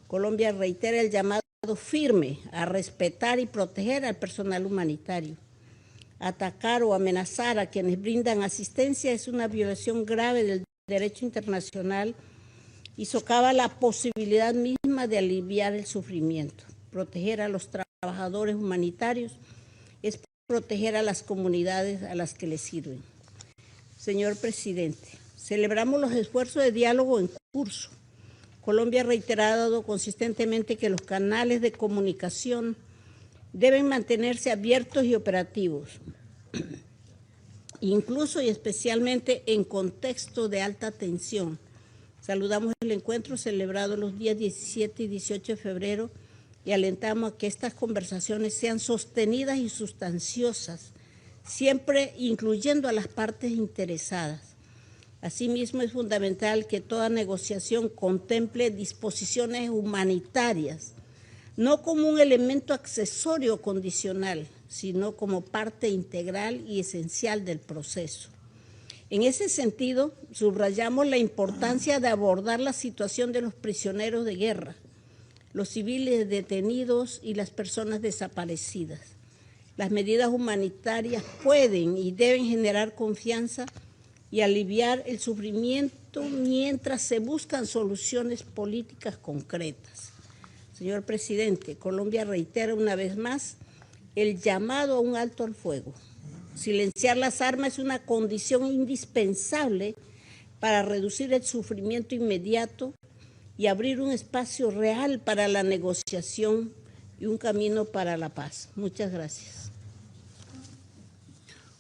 Colombia reitera el llamado firme a respetar y proteger al personal humanitario. Atacar o amenazar a quienes brindan asistencia es una violación grave del derecho internacional y socava la posibilidad misma de aliviar el sufrimiento. Proteger a los trabajadores humanitarios es proteger a las comunidades a las que les sirven. Señor presidente, celebramos los esfuerzos de diálogo en curso. Colombia ha reiterado consistentemente que los canales de comunicación deben mantenerse abiertos y operativos, incluso y especialmente en contexto de alta tensión. Saludamos el encuentro celebrado los días 17 y 18 de febrero y alentamos a que estas conversaciones sean sostenidas y sustanciosas, siempre incluyendo a las partes interesadas. Asimismo, es fundamental que toda negociación contemple disposiciones humanitarias, no como un elemento accesorio o condicional, sino como parte integral y esencial del proceso. En ese sentido, subrayamos la importancia de abordar la situación de los prisioneros de guerra, los civiles detenidos y las personas desaparecidas. Las medidas humanitarias pueden y deben generar confianza y aliviar el sufrimiento mientras se buscan soluciones políticas concretas. Señor presidente, Colombia reitera una vez más el llamado a un alto al fuego. Silenciar las armas es una condición indispensable para reducir el sufrimiento inmediato y abrir un espacio real para la negociación y un camino para la paz. Muchas gracias.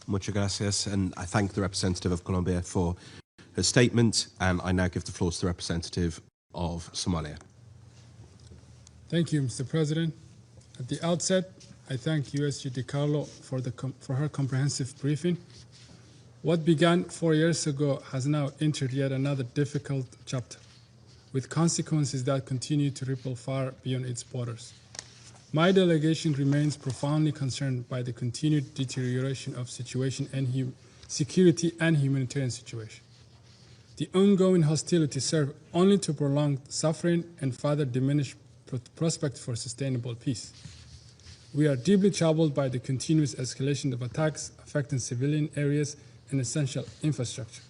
Muchas gracias, and I thank the representative of Colombia for her statement, and I now give the floor to the representative of Somalia. Thank you, Mr. President. At the outset, I thank USG 𝗟𝗏 for her comprehensive briefing. What began 4 years ago has now entered yet another difficult chapter, with consequences that continue to ripple far beyond its borders. My delegation remains profoundly concerned by the continued deterioration of situation and security and humanitarian situation. The ongoing hostilities serve only to prolong suffering and further diminish prospects for sustainable peace. We are deeply troubled by the continuous escalation of attacks affecting civilian areas and essential infrastructure.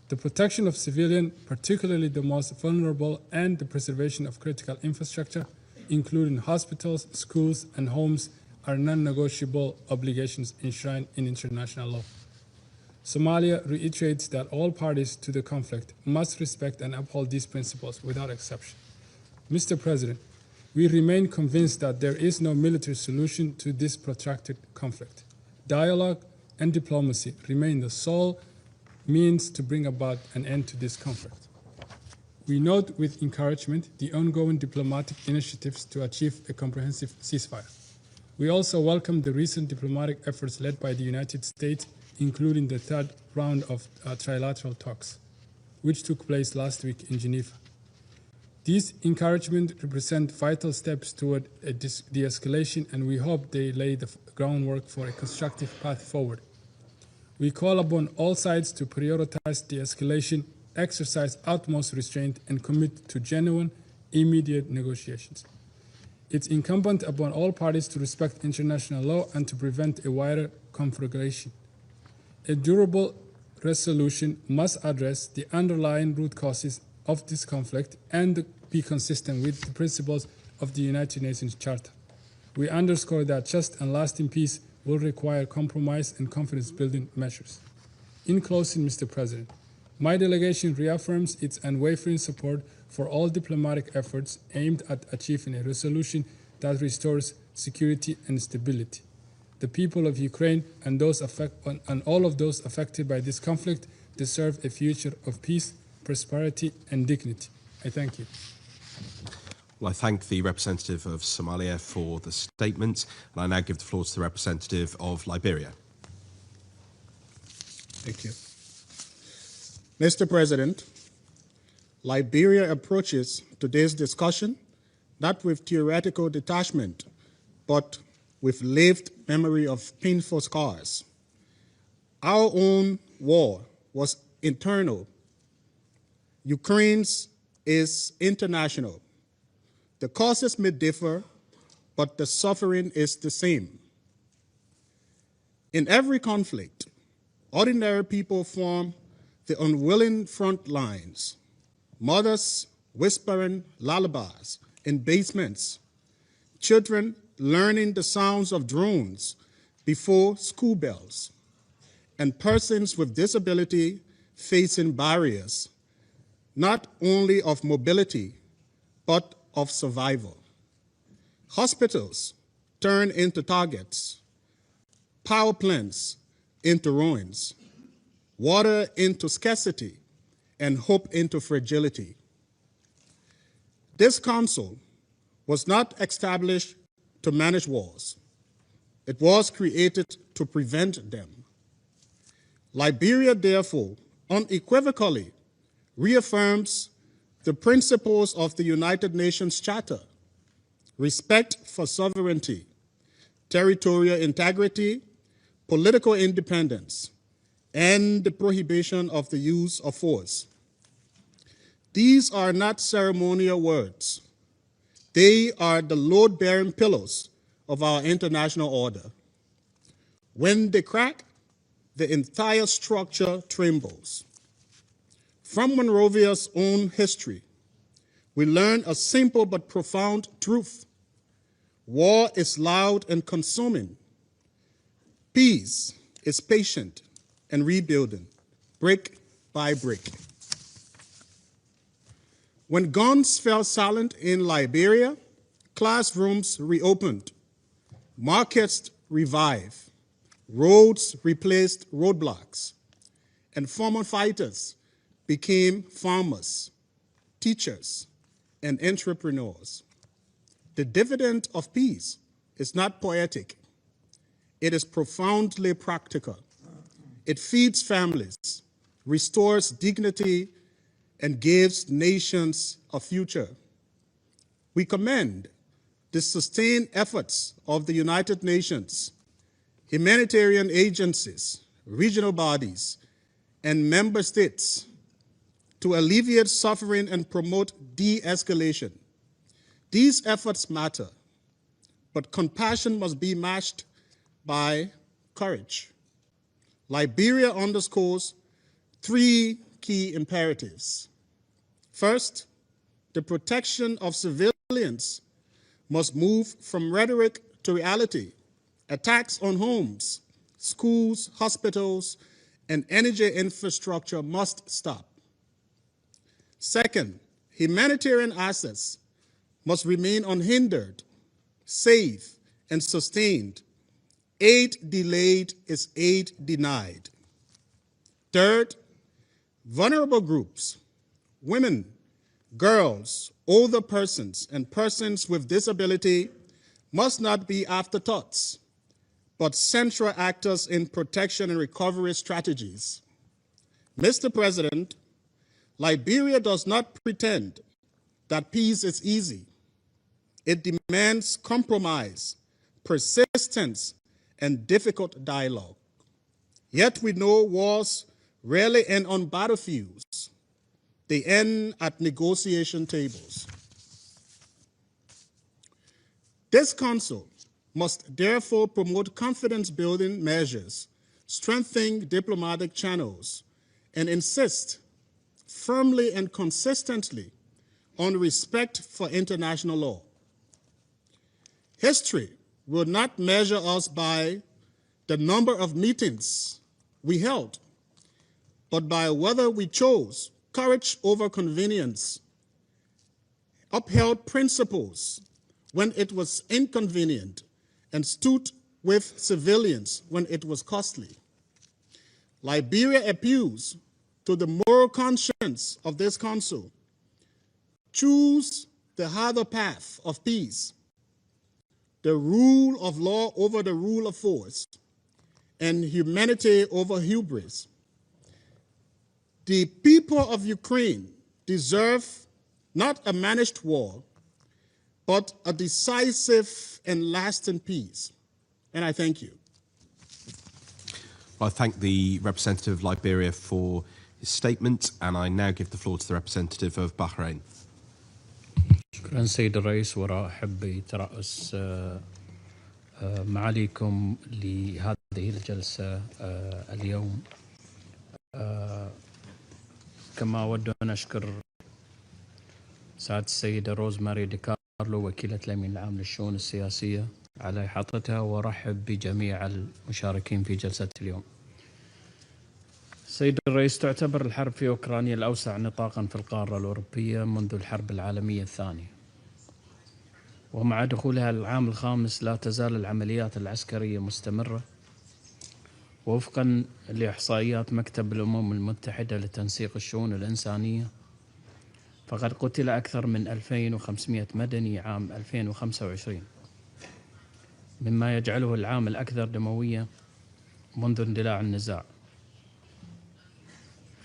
The protection of civilians, particularly the most vulnerable, and the preservation of critical infrastructure, including hospitals, schools, and homes, are non-negotiable obligations enshrined in international law. Somalia reiterates that all parties to the conflict must respect and uphold these principles without exception. Mr. President, we remain convinced that there is no military solution to this protracted conflict. Dialogue and diplomacy remain the sole means to bring about an end to this conflict. We note with encouragement the ongoing diplomatic initiatives to achieve a comprehensive ceasefire. We also welcome the recent diplomatic efforts led by the United States, including the third round of trilateral talks, which took place last week in Geneva. These encouragements represent vital steps toward de-escalation, and we hope they lay the groundwork for a constructive path forward. We call upon all sides to prioritize de-escalation, exercise utmost restraint, and commit to genuine, immediate negotiations. It's incumbent upon all parties to respect international law and to prevent a wider conflagration. A durable resolution must address the underlying root causes of this conflict and be consistent with the principles of the United Nations Charter. We underscore that just and lasting peace will require compromise and confidence-building measures. In closing, Mr. President, my delegation reaffirms its unwavering support for all diplomatic efforts aimed at achieving a resolution that restores security and stability. The people of Ukraine and all of those affected by this conflict deserve a future of peace, prosperity, and dignity. I thank you. Well, I thank the representative of Somalia for the statement, and I now give the floor to the representative of Liberia. Thank you. Mr. President, Liberia approaches today's discussion not with theoretical detachment, but with lived memory of painful scars. Our own war was internal. Ukraine's is international. The causes may differ, but the suffering is the same. In every conflict, ordinary people form the unwilling front lines, mothers whispering lullabies in basements, children learning the sounds of drones before school bells, and persons with disability facing barriers, not only of mobility, but of survival. Hospitals turn into targets, power plants into ruins, water into scarcity, and hope into fragility. This council was not established to manage wars. It was created to prevent them. Liberia, therefore, unequivocally reaffirms the principles of the United Nations Charter: respect for sovereignty, territorial integrity, political independence, and the prohibition of the use of force. These are not ceremonial words. They are the load-bearing pillars of our international order. When they crack, the entire structure trembles. From Monrovia's own history, we learn a simple but profound truth. War is loud and consuming. Peace is patient and rebuilding, brick by brick. When guns fell silent in Liberia, classrooms reopened, markets revived, roads replaced roadblocks, and former fighters became farmers, teachers, and entrepreneurs. The dividend of peace is not poetic. It is profoundly practical. It feeds families, restores dignity, and gives nations a future. We commend the sustained efforts of the United Nations, humanitarian agencies, regional bodies, and member states to alleviate suffering and promote de-escalation. These efforts matter, but compassion must be matched by courage. Liberia underscores three key imperatives. First, the protection of civilians must move from rhetoric to reality. Attacks on homes, schools, hospitals, and energy infrastructure must stop. Second, humanitarian access must remain unhindered, safe, and sustained. Aid delayed is aid denied. Third, vulnerable groups, women, girls, older persons, and persons with disability must not be afterthoughts, but central actors in protection and recovery strategies. Mr. President, Liberia does not pretend that peace is easy. It demands compromise, persistence, and difficult dialogue. Yet we know wars rarely end on battlefields. They end at negotiation tables. This Council must therefore promote confidence-building measures, strengthen diplomatic channels, and insist firmly and consistently on respect for international law. History will not measure us by the number of meetings we held, but by whether we chose courage over convenience, upheld principles when it was inconvenient, and stood with civilians when it was costly. Liberia appeals to the moral conscience of this Council. Choose the harder path of peace, the rule of law over the rule of force, and humanity over hubris. The people of Ukraine deserve not a managed war, but a decisive and lasting peace. And I thank you. I thank the representative of Liberia for his statement, and I now give the floor to the representative of Bahrain. شكرا سيد الرئيس، وأحب يترأس معاليكم لهذه الجلسة اليوم. كما أود أن أشكر سعادة السيدة روزماري ديكارلو وكيلة الأمين العام للشؤون السياسية على إحاطتها، وأرحب بجميع المشاركين في جلسة اليوم. سيد الرئيس، تعتبر الحرب في أوكرانيا الأوسع نطاقا في القارة الأوروبية منذ الحرب العالمية الثانية، ومع دخولها العام الخامس لا تزال العمليات العسكرية مستمرة. وفقا لإحصائيات مكتب الأمم المتحدة لتنسيق الشؤون الإنسانية، فقد قتل أكثر من 2500 مدني عام 2025، مما يجعله العام الأكثر دموية منذ اندلاع النزاع.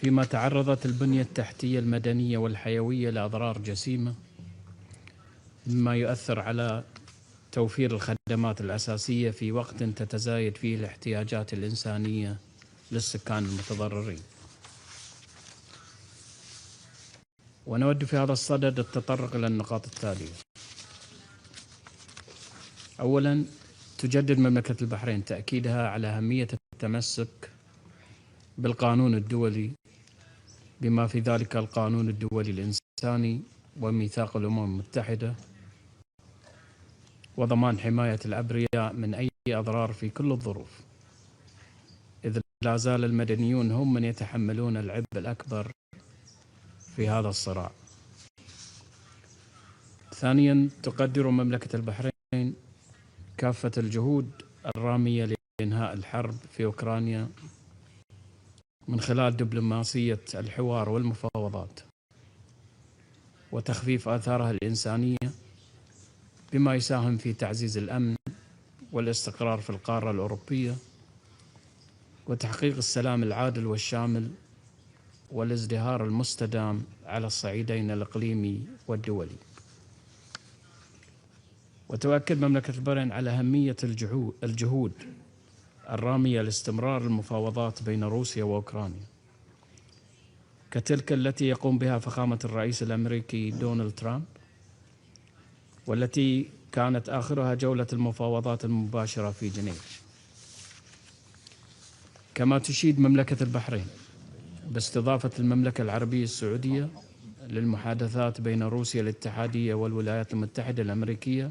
فيما تعرضت البنية التحتية المدنية والحيوية لأضرار جسيمة، مما يؤثر على توفير الخدمات الأساسية في وقت تتزايد فيه الاحتياجات الإنسانية للسكان المتضررين. ونود في هذا الصدد التطرق إلى النقاط التالية. أولا، تجدد مملكة البحرين تأكيدها على أهمية التمسك بالقانون الدولي، بما في ذلك القانون الدولي الإنساني وميثاق الأمم المتحدة، وضمان حماية الأبرياء من أي أضرار في كل الظروف، إذ لا زال المدنيون هم من يتحملون العبء الأكبر في هذا الصراع. ثانيا، تقدر مملكة البحرين كافة الجهود الرامية لإنهاء الحرب في أوكرانيا من خلال دبلوماسية الحوار والمفاوضات وتخفيف آثارها الإنسانية، بما يساهم في تعزيز الأمن والاستقرار في القارة الأوروبية وتحقيق السلام العادل والشامل والازدهار المستدام على الصعيدين الإقليمي والدولي. وتؤكد مملكة البحرين على أهمية الجهود الرامية لاستمرار المفاوضات بين روسيا وأوكرانيا، كتلك التي يقوم بها فخامة الرئيس الأمريكي دونالد ترامب، والتي كانت آخرها جولة المفاوضات المباشرة في جنيف. كما تشيد مملكة البحرين باستضافة المملكة العربية السعودية للمحادثات بين روسيا الاتحادية والولايات المتحدة الأمريكية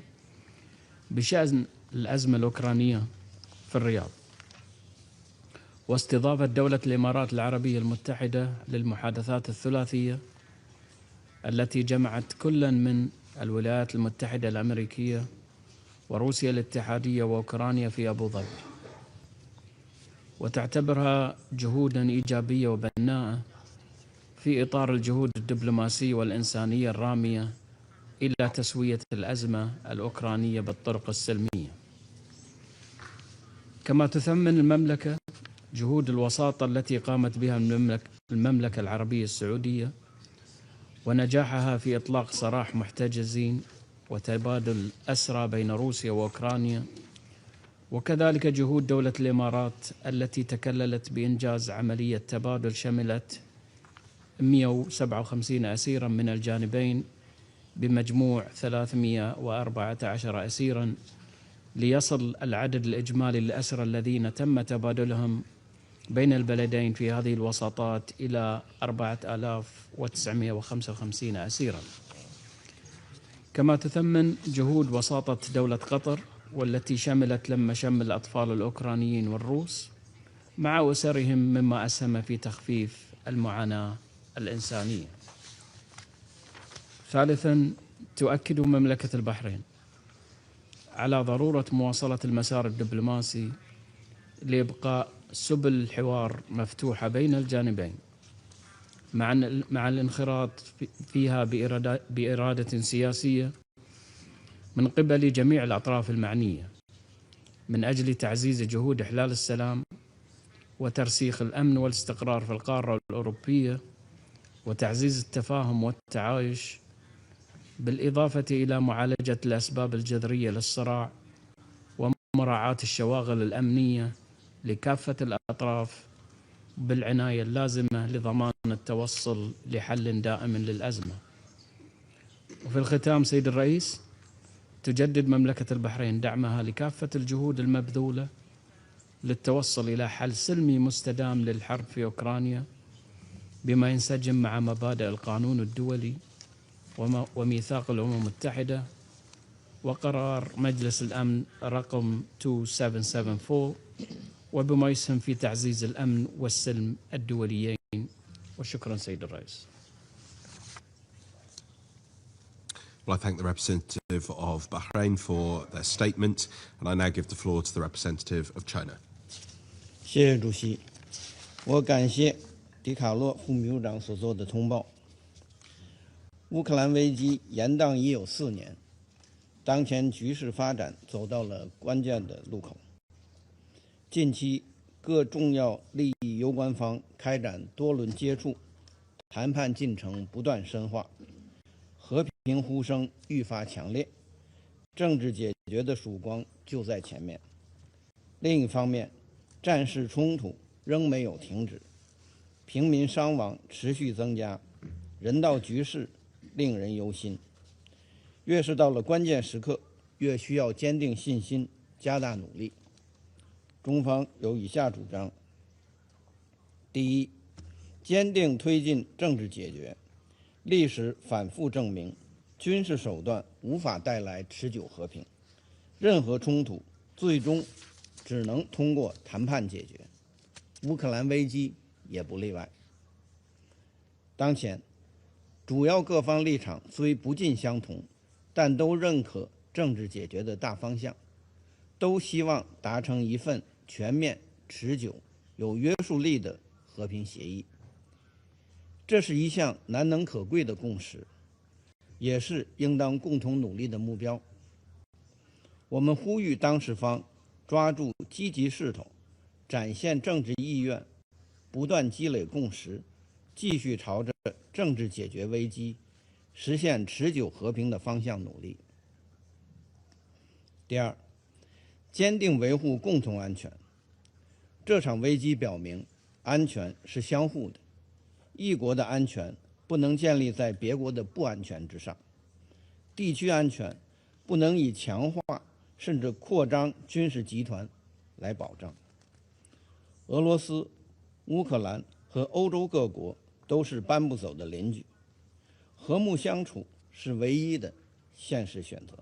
بشأن الأزمة الأوكرانية في الرياض، واستضافة دولة الإمارات العربية المتحدة للمحادثات الثلاثية التي جمعت كل من الولايات المتحدة الأمريكية وروسيا الاتحادية وأوكرانيا في أبو ظبي، وتعتبرها جهودا إيجابية وبناءة في إطار الجهود الدبلوماسية والإنسانية الرامية إلى تسوية الأزمة الأوكرانية بالطرق السلمية. كما تثمن المملكة جهود الوساطة التي قامت بها المملكة العربية السعودية ونجاحها في إطلاق سراح محتجزين وتبادل أسرى بين روسيا وأوكرانيا، وكذلك جهود دولة الإمارات التي تكللت بإنجاز عملية تبادل شملت 157 أسيرا من الجانبين بمجموع 314 أسيرا، ليصل العدد الإجمالي للأسرى الذين تم تبادلهم بين البلدين في هذه الوساطات إلى 4955 أسيرا. كما تثمن جهود وساطة دولة قطر، والتي شملت لم شمل الأطفال الأوكرانيين والروس مع أسرهم، مما أسهم في تخفيف المعاناة الإنسانية. ثالثا، تؤكد مملكة البحرين على ضرورة مواصلة المسار الدبلوماسي لإبقاء سبل الحوار مفتوحة بين الجانبين، مع الانخراط فيها بإرادة سياسية من قبل جميع الأطراف المعنية من أجل تعزيز جهود إحلال السلام وترسيخ الأمن والاستقرار في القارة الأوروبية وتعزيز التفاهم والتعايش، بالإضافة إلى معالجة الأسباب الجذرية للصراع ومراعاة الشواغل الأمنية لكافة الأطراف بالعناية اللازمة لضمان التوصل لحل دائم للأزمة. وفي الختام سيد الرئيس، تجدد مملكة البحرين دعمها لكافة الجهود المبذولة للتوصل إلى حل سلمي مستدام للحرب في أوكرانيا بما ينسجم مع مبادئ القانون الدولي وميثاق الأمم المتحدة وقرار مجلس الأمن رقم 2774، وبما يسهم في تعزيز الأمن والسلم الدوليين. وشكرا سيد الرئيس. Well, I thank the representative of Bahrain for their statement, and I now give the floor to the representative of China. 谢谢主席，我感谢迪卡洛副秘书长所做的通报。乌克兰危机延宕已有4年，当前局势发展走到了关键的路口。近期，各重要利益攸关方开展多轮接触，谈判进程不断深化，和平呼声愈发强烈，政治解决的曙光就在前面。另一方面，战事冲突仍没有停止，平民伤亡持续增加，人道局势令人忧心。越是到了关键时刻，越需要坚定信心，加大努力。中方有以下主张：第一，坚定推进政治解决。历史反复证明，军事手段无法带来持久和平，任何冲突最终只能通过谈判解决，乌克兰危机也不例外。当前，主要各方立场虽不尽相同，但都认可政治解决的大方向，都希望达成一份全面、持久、有约束力的和平协议。这是一项难能可贵的共识，也是应当共同努力的目标。我们呼吁当事方抓住积极势头，展现政治意愿，不断积累共识，继续朝着政治解决危机、实现持久和平的方向努力。第二，坚定维护共同安全。这场危机表明，安全是相互的，一国的安全不能建立在别国的不安全之上，地区安全不能以强化甚至扩张军事集团来保障。俄罗斯、乌克兰和欧洲各国都是搬不走的邻居，和睦相处是唯一的现实选择。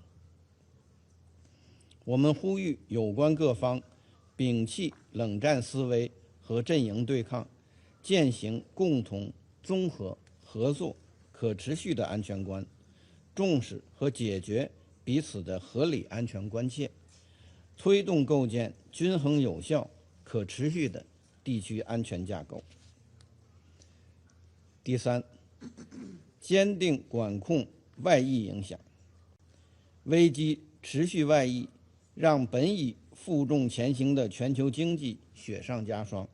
我们呼吁有关各方摒弃冷战思维和阵营对抗，践行共同、综合、合作、可持续的安全观，重视和解决彼此的合理安全关切，推动构建均衡有效、可持续的地区安全架构。第三，坚定管控外溢影响。危机持续外溢，让本已负重前行的全球经济雪上加霜。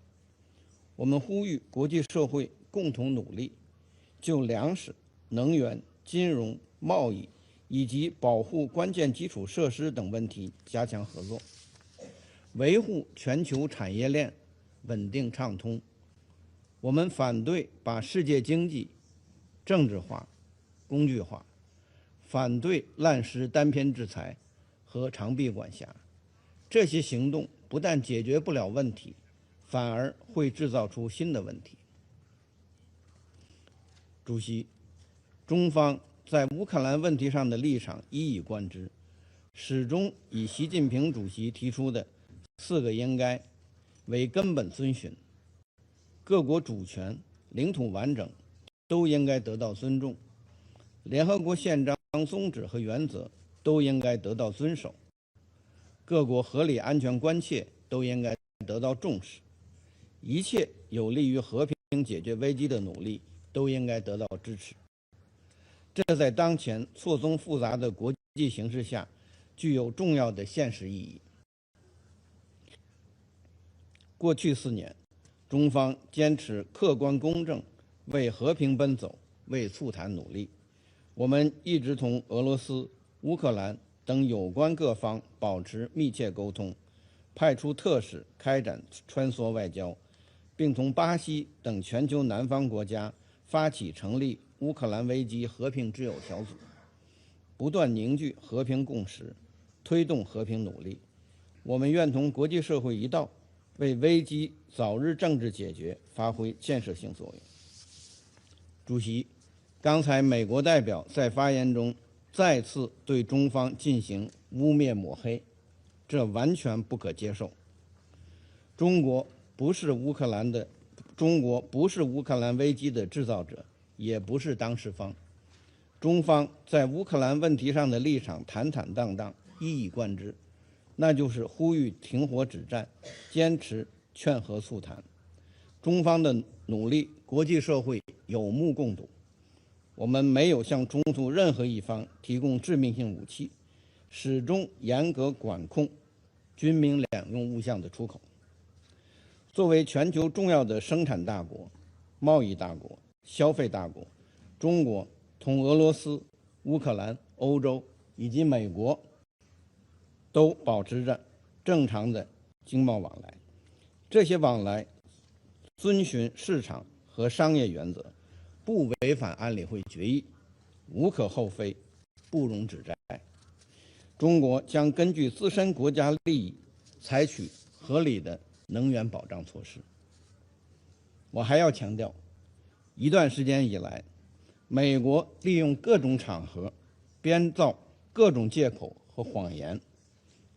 我们呼吁国际社会共同努力，就粮食、能源、金融、贸易以及保护关键基础设施等问题加强合作，维护全球产业链稳定畅通。我们反对把世界经济政治化、工具化，反对滥施单边制裁和长臂管辖。这些行动不但解决不了问题，反而会制造出新的问题。主席，中方在乌克兰问题上的立场一以贯之，始终以习近平主席提出的4个应该为根本遵循。各国主权、领土完整都应该得到尊重，联合国宪章宗旨和原则都应该得到遵守，各国合理安全关切都应该得到重视，一切有利于和平解决危机的努力都应该得到支持。这在当前错综复杂的国际形势下具有重要的现实意义。过去4年，中方坚持客观公正、为和平奔走，为促谈努力。我们一直同俄罗斯、乌克兰等有关各方保持密切沟通，派出特使开展穿梭外交，并同巴西等全球南方国家发起成立乌克兰危机和平之友小组，不断凝聚和平共识，推动和平努力。我们愿同国际社会一道，为危机早日政治解决发挥建设性作用。主席，刚才美国代表在发言中再次对中方进行污蔑抹黑，这完全不可接受。中国不是乌克兰危机的制造者，也不是当事方。中方在乌克兰问题上的立场坦坦荡荡，一以贯之，那就是呼吁停火止战，坚持劝和促谈。中方的努力，国际社会有目共睹。我们没有向冲突任何一方提供致命性武器，始终严格管控军民两用物项的出口。作为全球重要的生产大国、贸易大国、消费大国，中国同俄罗斯、乌克兰、欧洲以及美国都保持着正常的经贸往来。这些往来遵循市场和商业原则，不违反安理会决议，无可厚非，不容指摘。中国将根据自身国家利益，采取合理的能源保障措施。我还要强调，一段时间以来，美国利用各种场合编造各种借口和谎言，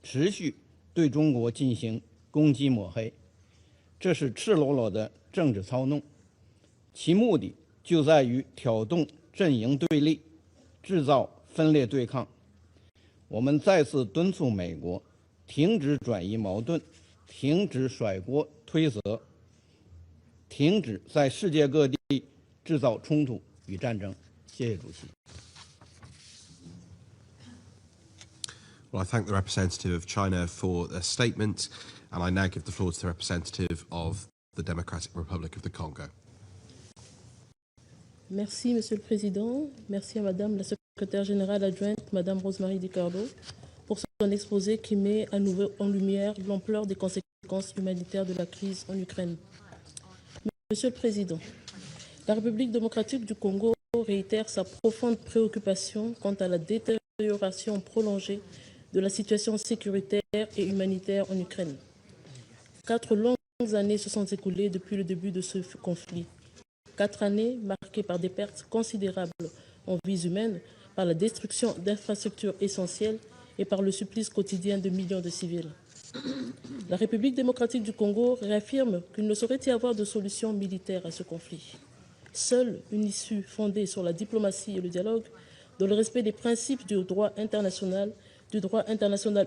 持续对中国进行攻击抹黑，这是赤裸裸的政治操弄，其目的就在于挑动阵营对立，制造分裂对抗。我们再次敦促美国停止转移矛盾，停止甩锅推责，停止在世界各地制造冲突与战争。谢谢主席。Well, I thank the representative of China for their statement, and I now give the floor to the representative of the Democratic Republic of the Congo. Merci, Monsieur le Président. Merci à Madame la Secrétaire générale adjointe, Madame Rosemary DiCarlo, pour son exposé qui met à nouveau en lumière l'ampleur des conséquences humanitaires de la crise en Ukraine. Monsieur le Président, la République démocratique du Congo réitère sa profonde préoccupation quant à la détérioration prolongée de la situation sécuritaire et humanitaire en Ukraine. 4 longues années se sont écoulées depuis le début de ce conflit. 4 années marquées par des pertes considérables en vies humaines, par la destruction d'infrastructures essentielles et par le supplice quotidien de millions de civils. La République démocratique du Congo réaffirme qu'il ne saurait y avoir de solution militaire à ce conflit. Seule une issue fondée sur la diplomatie et le dialogue, dans le respect des principes du droit international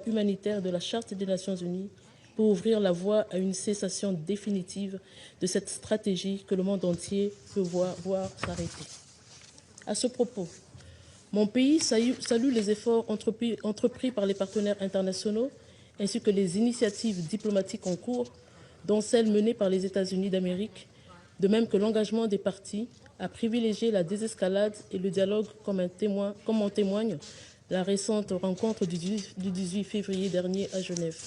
humanitaire et de la Charte des Nations Unies, pour ouvrir la voie à une cessation définitive de cette stratégie que le monde entier peut voir s'arrêter. À ce propos, mon pays salue les efforts entrepris par les partenaires internationaux ainsi que les initiatives diplomatiques en cours, dont celles menées par les États-Unis d'Amérique, de même que l'engagement des parties à privilégier la désescalade et le dialogue comme en témoigne la récente rencontre du 18 février dernier à Genève.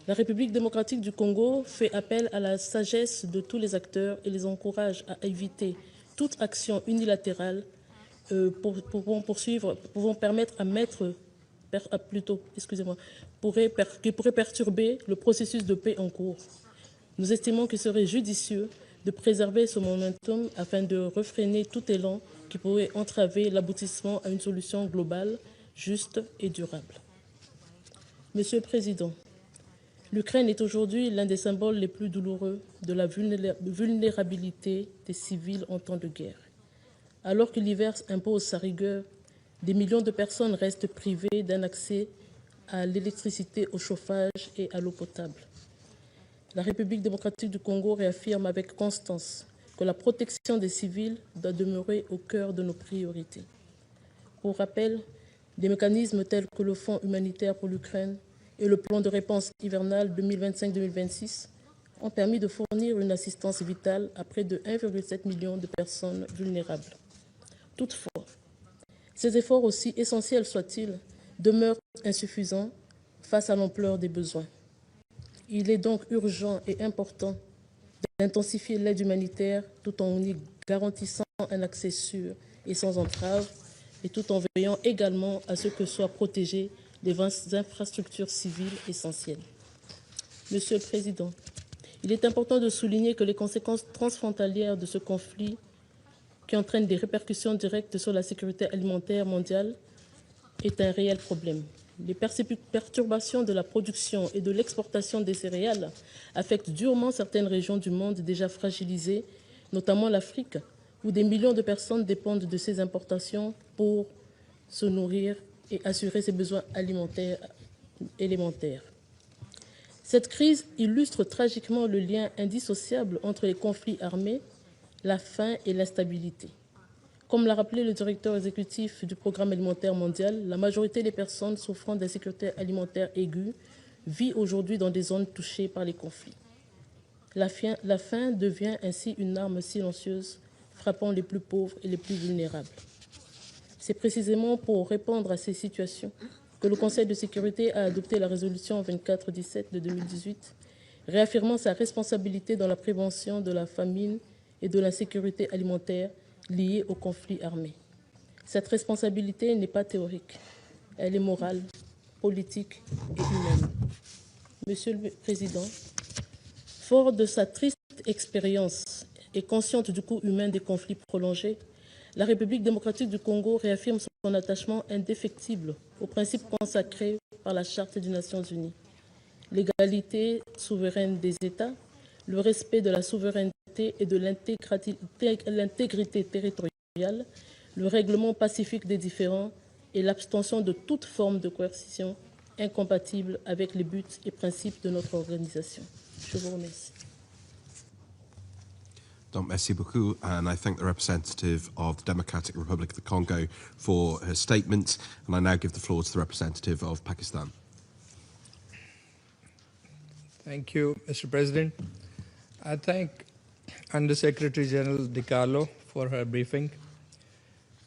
La République démocratique du Congo fait appel à la sagesse de tous les acteurs et les encourage à éviter toute action unilatérale qui pourrait perturber le processus de paix en cours. Nous estimons qu'il serait judicieux de préserver ce momentum afin de refréner tout élan qui pourrait entraver l'aboutissement à une solution globale, juste et durable. Monsieur le Président, l'Ukraine est aujourd'hui l'un des symboles les plus douloureux de la vulnérabilité des civils en temps de guerre. Alors que l'hiver impose sa rigueur, des millions de personnes restent privées d'un accès à l'électricité, au chauffage et à l'eau potable. La République démocratique du Congo réaffirme avec constance que la protection des civils doit demeurer au cœur de nos priorités. Pour rappel, des mécanismes tels que le Fonds humanitaire pour l'Ukraine et le plan de réponse hivernal 2025-2026 ont permis de fournir une assistance vitale à près de 1,7 million de personnes vulnérables. Toutefois, ces efforts, aussi essentiels soient-ils, demeurent insuffisants face à l'ampleur des besoins. Il est donc urgent et important d'intensifier l'aide humanitaire tout en y garantissant un accès sûr et sans entrave, et tout en veillant également à ce que soient protégées les infrastructures civiles essentielles. Monsieur le Président, il est important de souligner que les conséquences transfrontalières de ce conflit, qui entraînent des répercussions directes sur la sécurité alimentaire mondiale, est un réel problème. Les perturbations de la production et de l'exportation des céréales affectent durement certaines régions du monde déjà fragilisées, notamment l'Afrique, où des millions de personnes dépendent de ces importations pour se nourrir et assurer ses besoins alimentaires élémentaires. Cette crise illustre tragiquement le lien indissociable entre les conflits armés, la faim et l'instabilité. Comme l'a rappelé le directeur exécutif du Programme alimentaire mondial, la majorité des personnes souffrant d'insécurité alimentaire aiguë vit aujourd'hui dans des zones touchées par les conflits. La faim devient ainsi une arme silencieuse frappant les plus pauvres et les plus vulnérables. C'est précisément pour répondre à ces situations que le Conseil de sécurité a adopté la résolution 2417 de 2018, réaffirmant sa responsabilité dans la prévention de la famine et de l'insécurité alimentaire liées au conflit armé. Cette responsabilité n'est pas théorique, elle est morale, politique et humaine. Monsieur le Président, fort de sa triste expérience et consciente du coût humain des conflits prolongés, la République démocratique du Congo réaffirme son attachement indéfectible aux principes consacrés par la Charte des Nations Unies. L'égalité souveraine des États, le respect de la souveraineté et de l'intégrité territoriale, le règlement pacifique des différends et l'abstention de toute forme de coercition incompatible avec les buts et principes de notre organisation. Je vous remercie. Donc, merci beaucoup, and I thank the representative of the Democratic Republic of the Congo for her statement, and I now give the floor to the representative of Pakistan. Thank you, Mr. President. I thank Under-Secretary General 𝗟𝗏 for her briefing.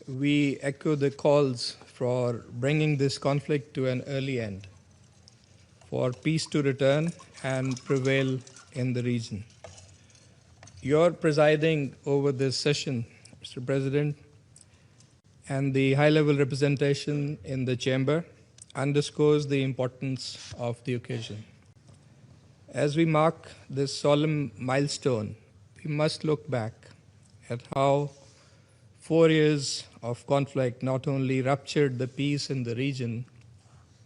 We echo the calls for bringing this conflict to an early end, for peace to return and prevail in the region. Your presiding over this session, Mr. President, and the high-level representation in the chamber underscores the importance of the occasion. As we mark this solemn milestone, we must look back at how 4 years of conflict not only ruptured the peace in the region,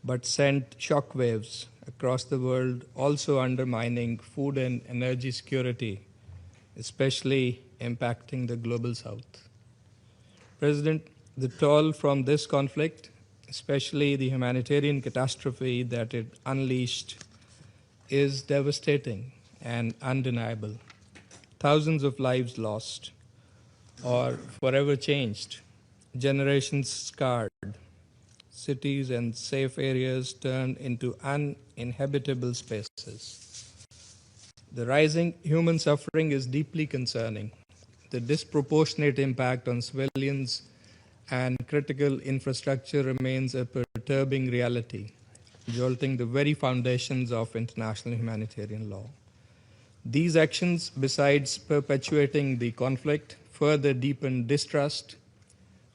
but sent shockwaves across the world, also undermining food and energy security, especially impacting the global south. President, the toll from this conflict, especially the humanitarian catastrophe that it unleashed, is devastating and undeniable. Thousands of lives lost or forever changed, generations scarred, cities and safe areas turned into uninhabitable spaces. The rising human suffering is deeply concerning. The disproportionate impact on civilians and critical infrastructure remains a perturbing reality, jolting the very foundations of international humanitarian law. These actions, besides perpetuating the conflict, further deepen distrust,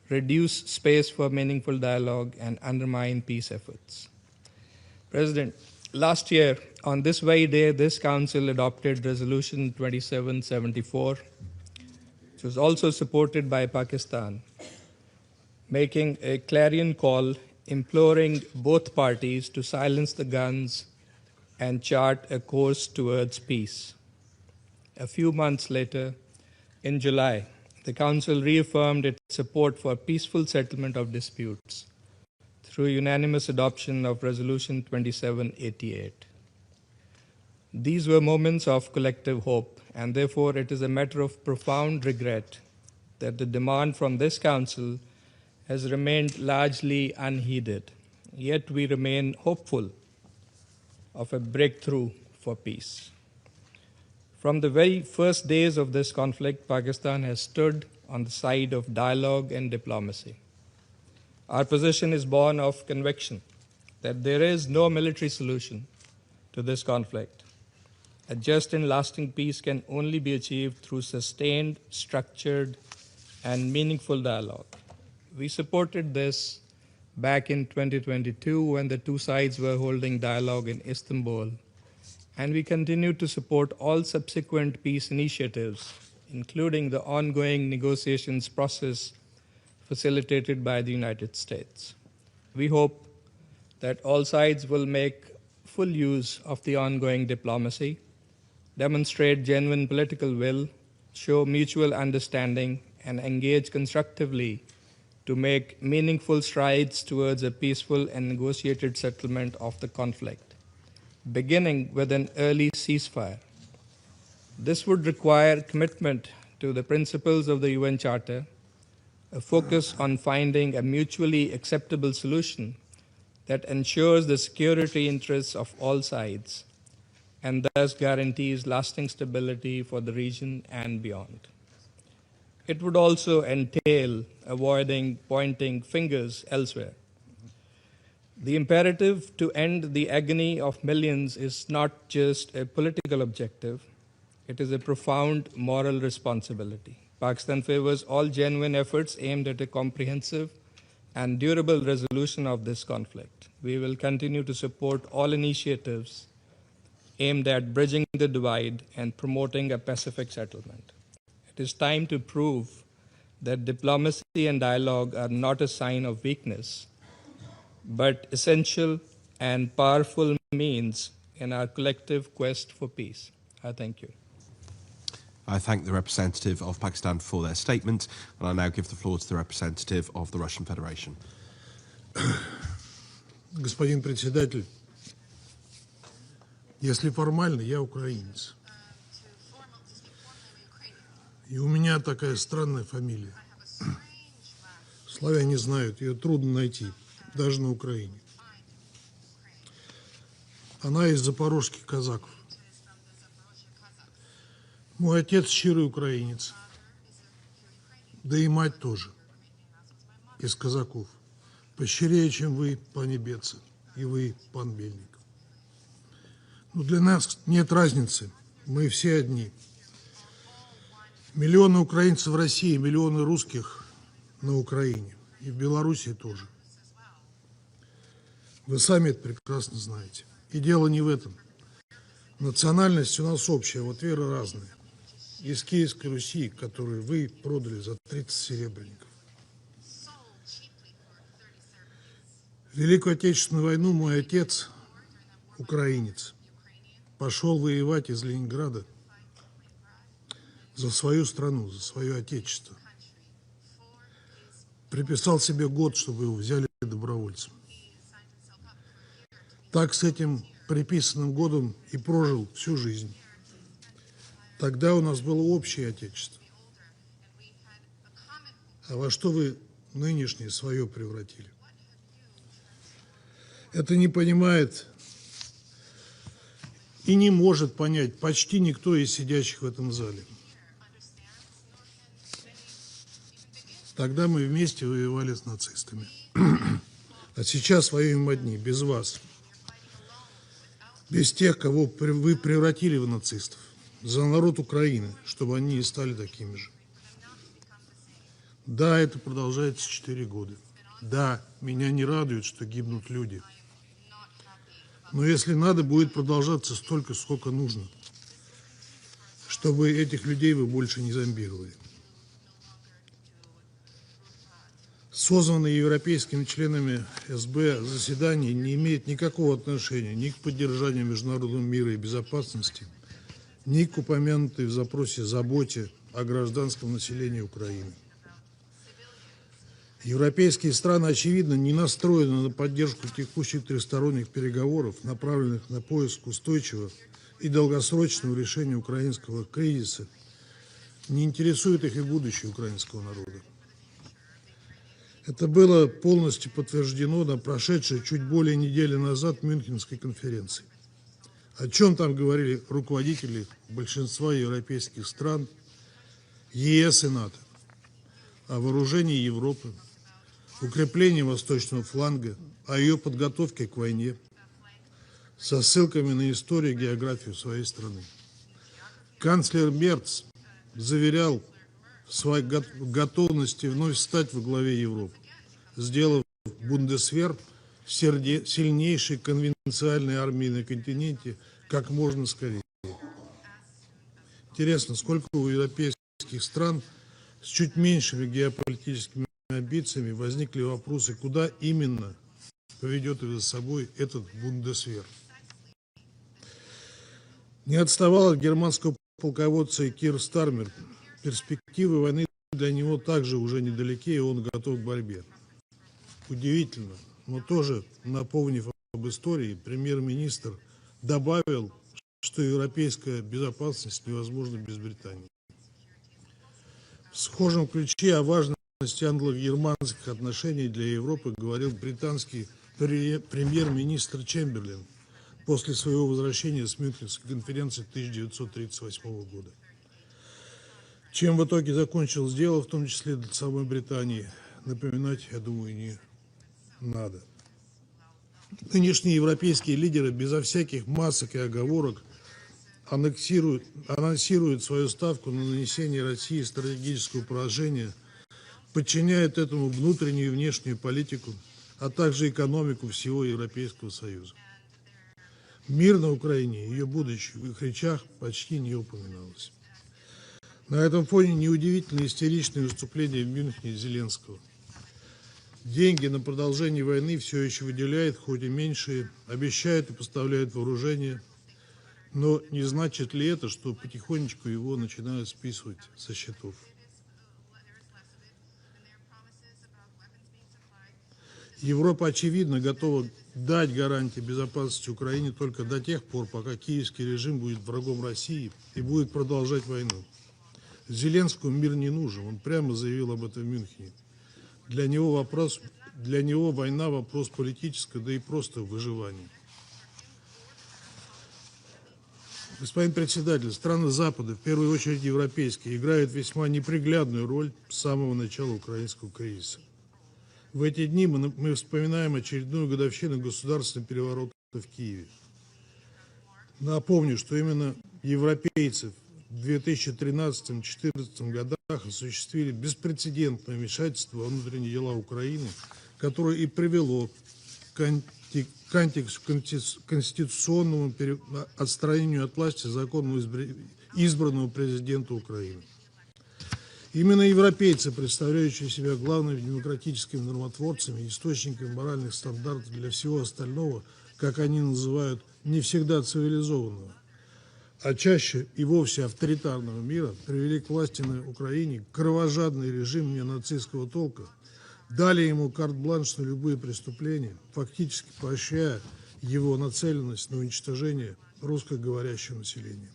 reduce space for meaningful dialogue, and undermine peace efforts. President, last year, on this very day, this Council adopted Resolution 2774, which was also supported by Pakistan, making a clarion call imploring both parties to silence the guns and chart a course towards peace. A few months later, in July, the Council reaffirmed its support for peaceful settlement of disputes through unanimous adoption of Resolution 2788. These were moments of collective hope, and therefore it is a matter of profound regret that the demand from this Council has remained largely unheeded. Yet we remain hopeful of a breakthrough for peace. From the very first days of this conflict, Pakistan has stood on the side of dialogue and diplomacy. Our position is born of conviction that there is no military solution to this conflict. A just and lasting peace can only be achieved through sustained, structured, and meaningful dialogue. We supported this back in 2022 when the two sides were holding dialogue in Istanbul, and we continue to support all subsequent peace initiatives, including the ongoing negotiations process facilitated by the United States. We hope that all sides will make full use of the ongoing diplomacy, demonstrate genuine political will, show mutual understanding, and engage constructively to make meaningful strides towards a peaceful and negotiated settlement of the conflict, beginning with an early ceasefire. This would require commitment to the principles of the UN Charter, a focus on finding a mutually acceptable solution that ensures the security interests of all sides and thus guarantees lasting stability for the region and beyond. It would also entail avoiding pointing fingers elsewhere. The imperative to end the agony of millions is not just a political objective, it is a profound moral responsibility. Pakistan favors all genuine efforts aimed at a comprehensive and durable resolution of this conflict. We will continue to support all initiatives aimed at bridging the divide and promoting a pacific settlement. It is time to prove that diplomacy and dialogue are not a sign of weakness, but essential and powerful means in our collective quest for peace. I thank you. I thank the representative of Pakistan for their statement, and I now give the floor to the representative of the Russian Federation. Господин председатель, если формально, я украинец. И у меня такая странная фамилия. Славяне знают, ее трудно найти, даже на Украине. Она из запорожских казаков. Мой отец щирый украинец, да и мать тоже, из казаков. Пощирее, чем вы, пане Беца, и вы, пан Бельник. Но для нас нет разницы, мы все одни. Миллионы украинцев в России, миллионы русских на Украине, и в Белоруссии тоже. Вы сами это прекрасно знаете. И дело не в этом. Национальность у нас общая, вот вера разная. Из Киевской Руси, которую вы продали за 30 серебряников. В Великую Отечественную войну мой отец, украинец, пошел воевать из Ленинграда за свою страну, за свое отечество. Приписал себе год, чтобы его взяли добровольцем. Так с этим приписанным годом и прожил всю жизнь. Тогда у нас было общее отечество. А во что вы нынешнее свое превратили? Это не понимает и не может понять почти никто из сидящих в этом зале. Тогда мы вместе воевали с нацистами. А сейчас воюем одни, без вас. Без тех, кого вы превратили в нацистов. За народ Украины, чтобы они не стали такими же. Да, это продолжается 4 года. Да, меня не радует, что гибнут люди. Но если надо, будет продолжаться столько, сколько нужно, чтобы этих людей вы больше не зомбировали. Созванное европейскими членами СБ заседание не имеет никакого отношения ни к поддержанию международного мира и безопасности, ни к упомянутой в запросе заботе о гражданском населении Украины. Европейские страны, очевидно, не настроены на поддержку текущих трехсторонних переговоров, направленных на поиск устойчивого и долгосрочного решения украинского кризиса. Не интересует их и будущее украинского народа. Это было полностью подтверждено на прошедшей чуть более недели назад Мюнхенской конференции. О чем там говорили руководители большинства европейских стран, ЕС и НАТО? О вооружении Европы, укреплении восточного фланга, о ее подготовке к войне, со ссылками на историю и географию своей страны. Канцлер Мерц заверял в своей готовности вновь стать во главе Европы, сделав Бундесвер сильнейшей конвенциальной армией на континенте как можно скорее. Интересно, сколько у европейских стран с чуть меньшими геополитическими амбициями возникли вопросы, куда именно поведет за собой этот Бундесвер. Не отставал от германского полководца Кир Стармер. Перспективы войны для него также уже недалеки, и он готов к борьбе. Удивительно, но тоже, напомнив об истории, премьер-министр добавил, что европейская безопасность невозможна без Британии. В схожем ключе о важности англо-германских отношений для Европы говорил британский премьер-министр Чемберлен после своего возвращения с Мюнхенской конференции 1938 года. Чем в итоге закончилось дело, в том числе для самой Британии, напоминать, я думаю, не надо. Нынешние европейские лидеры безо всяких масок и оговорок анонсируют свою ставку на нанесение России стратегического поражения, подчиняют этому внутреннюю и внешнюю политику, а также экономику всего Европейского Союза. Мир на Украине, ее будущее в их речах почти не упоминалось. На этом фоне неудивительно истеричное выступление в Мюнхене Зеленского. Деньги на продолжение войны все еще выделяет, хоть и меньшие, обещают и поставляют вооружение, но не значит ли это, что потихонечку его начинают списывать со счетов? Европа, очевидно, готова дать гарантии безопасности Украине только до тех пор, пока киевский режим будет врагом России и будет продолжать войну. Зеленскому мир не нужен, он прямо заявил об этом в Мюнхене. Для него война – вопрос политический, да и просто выживания. Господин председатель, страны Запада, в первую очередь европейские, играют весьма неприглядную роль с самого начала украинского кризиса. В эти дни мы вспоминаем очередную годовщину государственного переворота в Киеве. Напомню, что именно европейцы в 2013-2014 годах осуществили беспрецедентное вмешательство во внутренние дела Украины, которое и привело к конституционному отстранению от власти законно избранного президента Украины. Именно европейцы, представляющие себя главными демократическими нормотворцами, источниками моральных стандартов для всего остального, как они называют, не всегда цивилизованного, а чаще и вовсе авторитарного мира, привели к власти на Украине кровожадный режим неонацистского толка, дали ему карт-бланш на любые преступления, фактически поощряя его нацеленность на уничтожение русскоговорящего населения.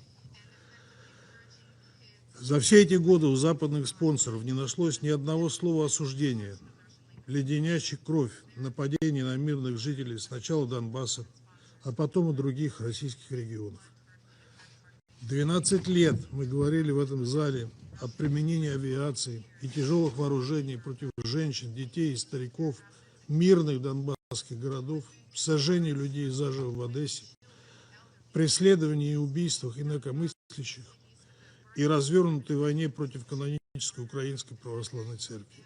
За все эти годы у западных спонсоров не нашлось ни одного слова осуждения, леденящих кровь нападений на мирных жителей сначала Донбасса, а потом и других российских регионов. 12 лет мы говорили в этом зале о применении авиации и тяжелых вооружений против женщин, детей и стариков, мирных донбасских городов, сожжении людей заживо в Одессе, преследовании и убийствах инакомыслящих и развернутой войне против канонической Украинской Православной Церкви.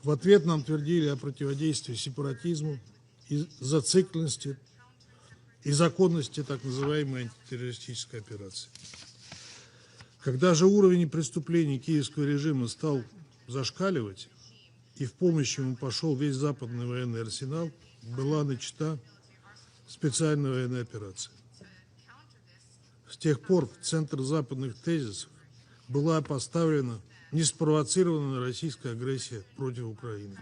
В ответ нам твердили о противодействии сепаратизму и зацикленности и законности так называемой антитеррористической операции. Когда же уровень преступлений киевского режима стал зашкаливать, и в помощь ему пошел весь западный военный арсенал, была начата специальная военная операция. С тех пор в центр западных тезисов была поставлена неспровоцированная российская агрессия против Украины.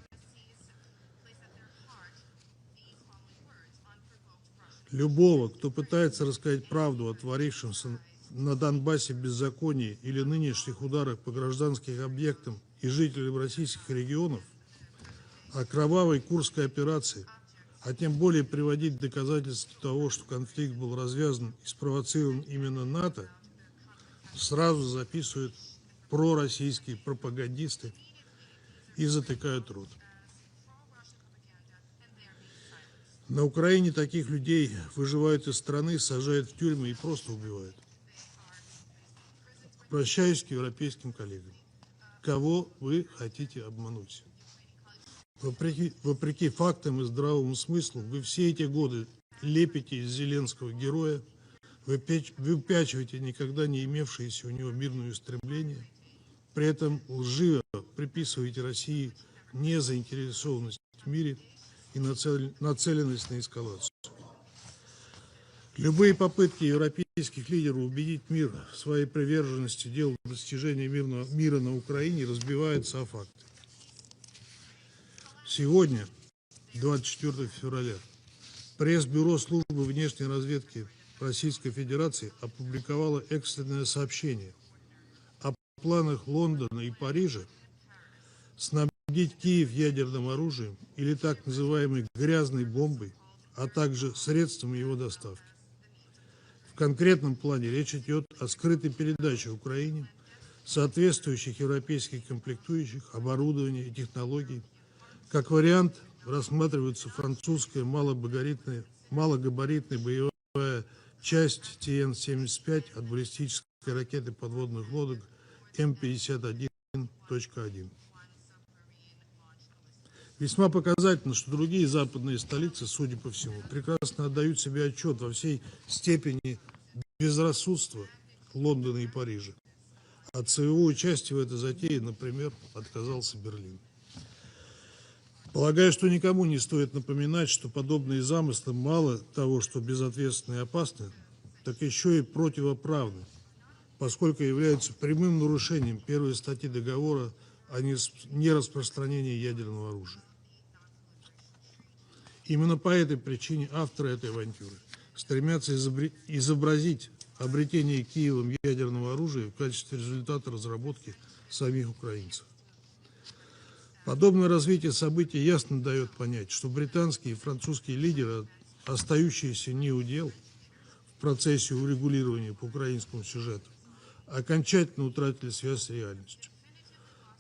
Любого, кто пытается рассказать правду о творившемся на Донбассе беззаконии или нынешних ударах по гражданским объектам и жителям российских регионов, о кровавой Курской операции, а тем более приводить доказательства того, что конфликт был развязан и спровоцирован именно НАТО, сразу записывают пророссийские пропагандисты и затыкают рот. На Украине таких людей выживают из страны, сажают в тюрьмы и просто убивают. Обращаюсь к европейским коллегам. Кого вы хотите обмануть? Вопреки фактам и здравому смыслу, вы все эти годы лепите из Зеленского героя, выпячиваете никогда не имевшиеся у него мирные устремления, при этом лживо приписываете России незаинтересованность в мире и нацеленность на эскалацию. Любые попытки европейских лидеров убедить мир в своей приверженности делу достижения мира на Украине разбиваются о факты. Сегодня, 24 февраля, пресс-бюро службы внешней разведки Российской Федерации опубликовало экстренное сообщение о планах Лондона и Парижа снабдить Киев ядерным оружием или так называемой грязной бомбой, а также средствами его доставки. В конкретном плане речь идет о скрытой передаче Украине соответствующих европейских комплектующих, оборудования и технологий. Как вариант рассматривается французская малогабаритная боевая часть ТН-75 от баллистической ракеты подводных лодок М51.1. Весьма показательно, что другие западные столицы, судя по всему, прекрасно отдают себе отчет во всей степени безрассудства Лондона и Парижа. От своего участия в этой затее, например, отказался Берлин. Полагаю, что никому не стоит напоминать, что подобные замыслы мало того, что безответственны и опасны, так еще и противоправны, поскольку являются прямым нарушением первой статьи договора о нераспространении ядерного оружия. Именно по этой причине авторы этой авантюры стремятся изобразить обретение Киевом ядерного оружия в качестве результата разработки самих украинцев. Подобное развитие событий ясно дает понять, что британские и французские лидеры, остающиеся неудел в процессе урегулирования по украинскому сюжету, окончательно утратили связь с реальностью.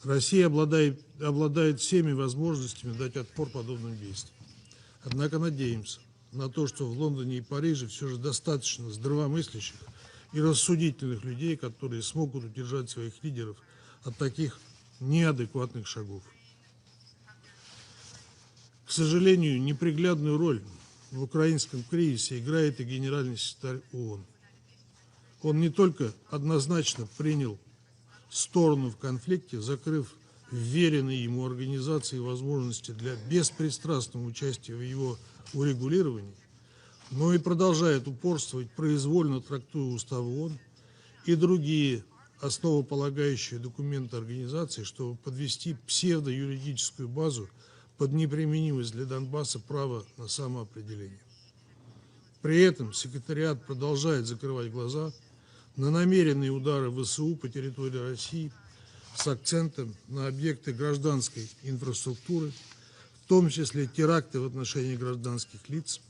Россия обладает всеми возможностями дать отпор подобным действиям. Однако надеемся на то, что в Лондоне и Париже все же достаточно здравомыслящих и рассудительных людей, которые смогут удержать своих лидеров от таких неадекватных шагов. К сожалению, неприглядную роль в украинском кризисе играет и генеральный секретарь ООН. Он не только однозначно принял сторону в конфликте, закрыв вверенные ему организации возможности для беспристрастного участия в его урегулировании, но и продолжает упорствовать, произвольно трактуя Устав ООН и другие основополагающие документы организации, чтобы подвести псевдоюридическую базу под неприменимость для Донбасса права на самоопределение. При этом секретариат продолжает закрывать глаза на намеренные удары ВСУ по территории России с акцентом на объекты гражданской инфраструктуры, в том числе теракты в отношении гражданских лиц,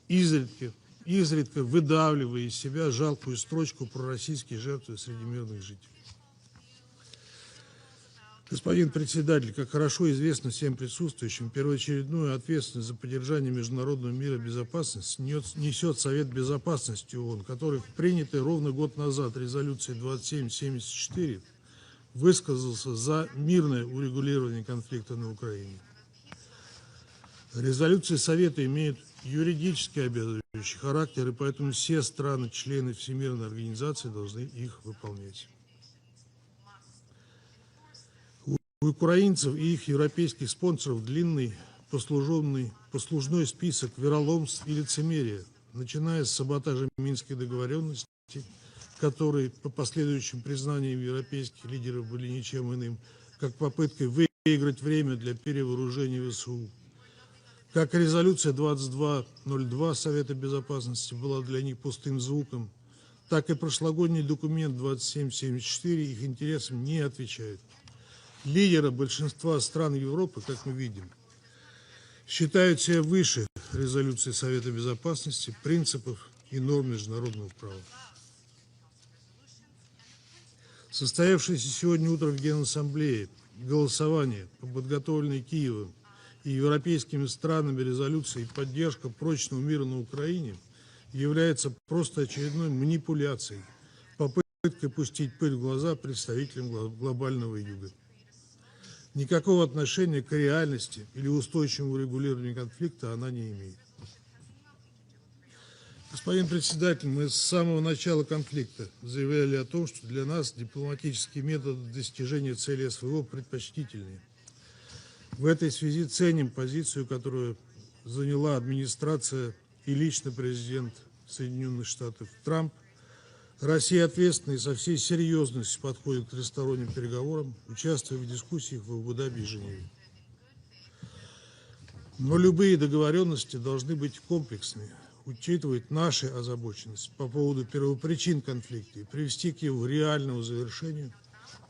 изредка выдавливая из себя жалкую строчку про российские жертвы среди мирных жителей. Господин председатель, как хорошо известно всем присутствующим, первоочередную ответственность за поддержание международного мира и безопасности несет Совет Безопасности ООН, который в принятой ровно год назад резолюции 2774 высказался за мирное урегулирование конфликта на Украине. Резолюции Совета имеют юридически обязывающий характер, и поэтому все страны-члены Всемирной организации должны их выполнять. У украинцев и их европейских спонсоров длинный послужной список вероломств и лицемерия, начиная с саботажа Минских договоренностей, которые по последующим признаниям европейских лидеров были ничем иным, как попыткой выиграть время для перевооружения ВСУ. Как резолюция 2202 Совета Безопасности была для них пустым звуком, так и прошлогодний документ 2774 их интересам не отвечает. Лидеры большинства стран Европы, как мы видим, считают себя выше резолюции Совета Безопасности, принципов и норм международного права. Состоявшееся сегодня утром в Генассамблее голосование по подготовленной Киевом и европейскими странами резолюции и поддержка прочного мира на Украине является просто очередной манипуляцией, попыткой пустить пыль в глаза представителям глобального юга. Никакого отношения к реальности или устойчивому регулированию конфликта она не имеет. Господин председатель, мы с самого начала конфликта заявляли о том, что для нас дипломатические методы достижения цели СВО предпочтительнее. В этой связи ценим позицию, которую заняла администрация и лично президент Соединенных Штатов Трамп. Россия ответственно и со всей серьезностью подходит к тристоронним переговорам, участвуя в дискуссиях в Абу-Даби и Женеве. Но любые договоренности должны быть комплексными, учитывать нашу озабоченность по поводу первопричин конфликта и привести к его реальному завершению,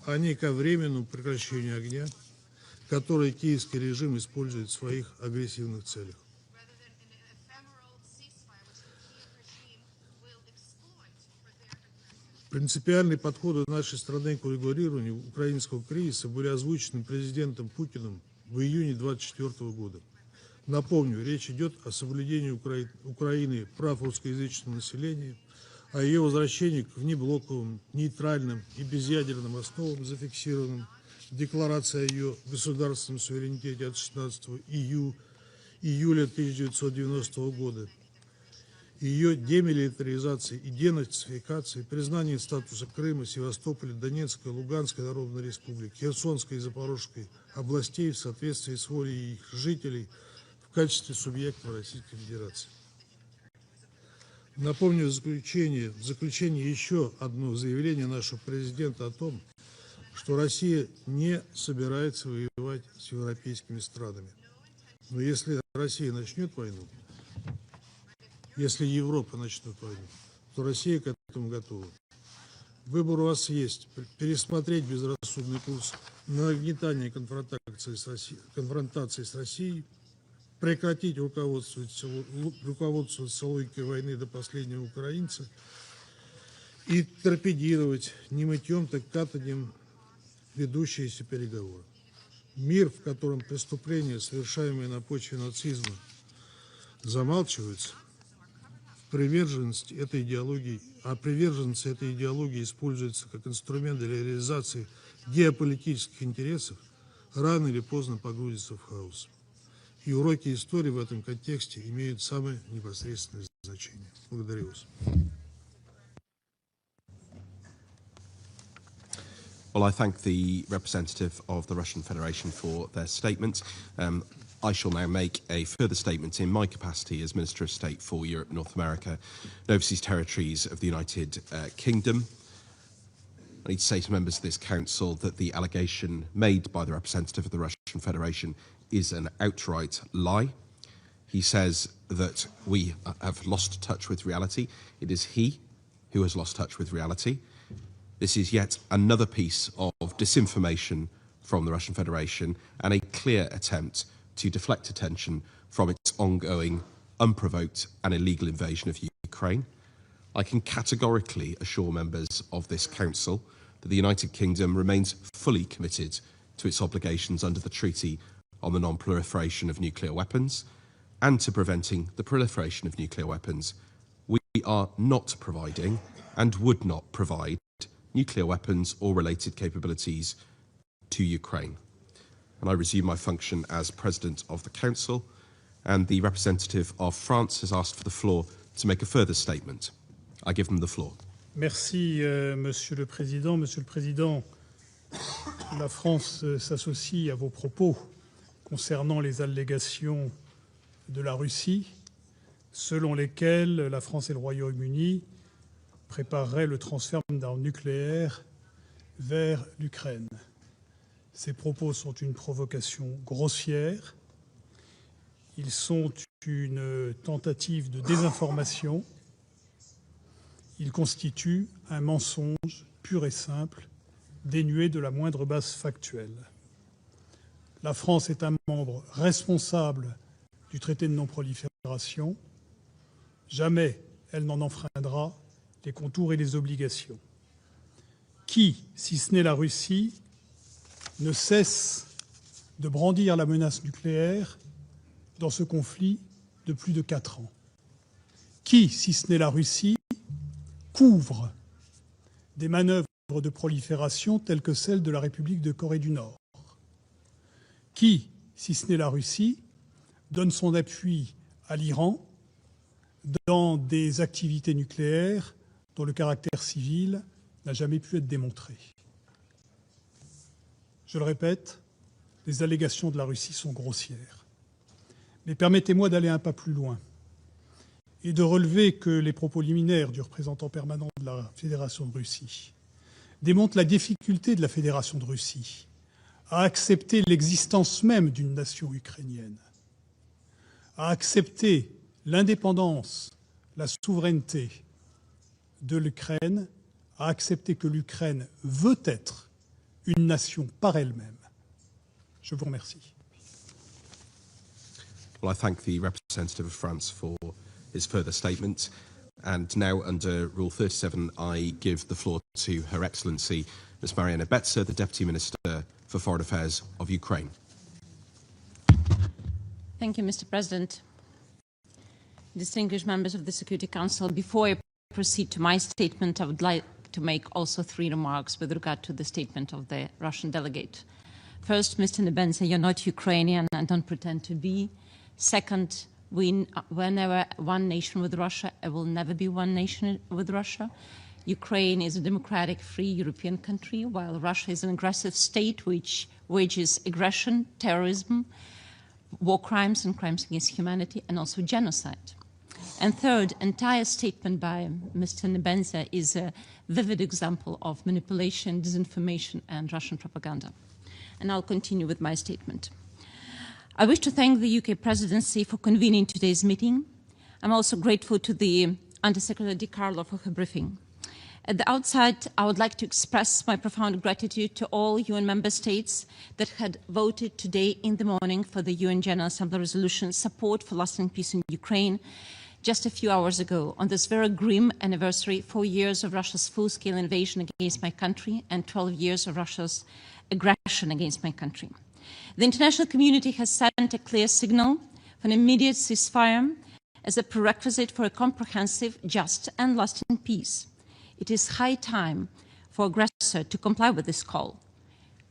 а не ко временному прекращению огня, который киевский режим использует в своих агрессивных целях. Принципиальные подходы нашей страны к урегулированию украинского кризиса были озвучены президентом Путиным в июне 2024 года. Напомню, речь идет о соблюдении Украины прав русскоязычного населения, о ее возвращении к внеблоковым, нейтральным и безъядерным основам, зафиксированным в Декларации о ее государственном суверенитете от 16 июля 1990 года, ее демилитаризации и денацификации, признание статуса Крыма, Севастополя, Донецкой, Луганской Народной Республики, Херсонской и Запорожской областей в соответствии с волей их жителей в качестве субъектов Российской Федерации. Напомню в заключение еще одно заявление нашего президента о том, что Россия не собирается воевать с европейскими странами. Но если Россия начнет войну, если Европа начнет войну, то Россия к этому готова. Выбор у вас есть: пересмотреть безрассудный курс на нагнетание конфронтации с Россией, прекратить руководствоваться логикой войны до последнего украинца и торпедировать не мытьем, так катанием ведущиеся переговоры. Мир, в котором преступления, совершаемые на почве нацизма, замалчиваются, приверженность этой идеологии используется как инструмент для реализации геополитических интересов, рано или поздно погрузится в хаос. И уроки истории в этом контексте имеют самое непосредственное значение. Благодарю вас. Well, I thank the representative of the Russian Federation for their statement. I shall now make a further statement in my capacity as Minister of State for Europe, North America, and Overseas Territories of the United Kingdom. I need to say to members of this Council that the allegation made by the representative of the Russian Federation is an outright lie. He says that we have lost touch with reality. It is he who has lost touch with reality. This is yet another piece of disinformation from the Russian Federation and a clear attempt to deflect attention from its ongoing, unprovoked and illegal invasion of Ukraine. I can categorically assure members of this Council that the United Kingdom remains fully committed to its obligations under the Treaty on the Non-Proliferation of Nuclear Weapons and to preventing the proliferation of nuclear weapons. We are not providing and would not provide nuclear weapons or related capabilities to Ukraine. And I resume my function as President of the Council, and the representative of France has asked for the floor to make a further statement. I give them the floor. Merci, Monsieur le Président. Monsieur le Président, la France s'associe à vos propos concernant les allégations de la Russie, selon lesquelles la France et le Royaume-Uni prépareraient le transfert d'armes nucléaires vers l'Ukraine. Ces propos sont une provocation grossière. Ils sont une tentative de désinformation. Ils constituent un mensonge pur et simple, dénué de la moindre base factuelle. La France est un membre responsable du traité de non-prolifération. Jamais elle n'en enfreindra les contours et les obligations. Qui, si ce n'est la Russie, ne cesse de brandir la menace nucléaire dans ce conflit de plus de 4 ans? Qui, si ce n'est la Russie, couvre des manœuvres de prolifération telles que celles de la République de Corée du Nord? Qui, si ce n'est la Russie, donne son appui à l'Iran dans des activités nucléaires dont le caractère civil n'a jamais pu être démontré? Je le répète, les allégations de la Russie sont grossières. Mais permettez-moi d'aller un pas plus loin et de relever que les propos liminaires du représentant permanent de la Fédération de Russie démontrent la difficulté de la Fédération de Russie à accepter l'existence même d'une nation ukrainienne, à accepter l'indépendance, la souveraineté de l'Ukraine, à accepter que l'Ukraine veut être une nation par elle-même. Je vous remercie. Well, I thank the representative of France for his further statement. And now, under Rule 37, I give the floor to Her Excellency, Ms. Mariana Betsa, the Deputy Minister for Foreign Affairs of Ukraine. Thank you, Mr. President. Distinguished members of the Security Council, before I proceed to my statement, I would like to make also 3 remarks with regard to the statement of the Russian delegate. First, Mr. Nebenza, you're not Ukrainian and don't pretend to be. Second, we're never one nation with Russia. I will never be one nation with Russia. Ukraine is a democratic, free European country, while Russia is an aggressive state which wages aggression, terrorism, war crimes and crimes against humanity, and also genocide. And third, entire statement by Mr. Nebenza is a vivid example of manipulation, disinformation, and Russian propaganda. And I'll continue with my statement. I wish to thank the UK Presidency for convening today's meeting. I'm also grateful to the Undersecretary DiCarlo for her briefing. At the outset, I would like to express my profound gratitude to all UN member states that had voted today in the morning for the UN General Assembly resolution support for lasting peace in Ukraine just a few hours ago, on this very grim anniversary, 4 years of Russia's full-scale invasion against my country and 12 years of Russia's aggression against my country. The international community has sent a clear signal for an immediate ceasefire as a prerequisite for a comprehensive, just and lasting peace. It is high time for aggressor to comply with this call.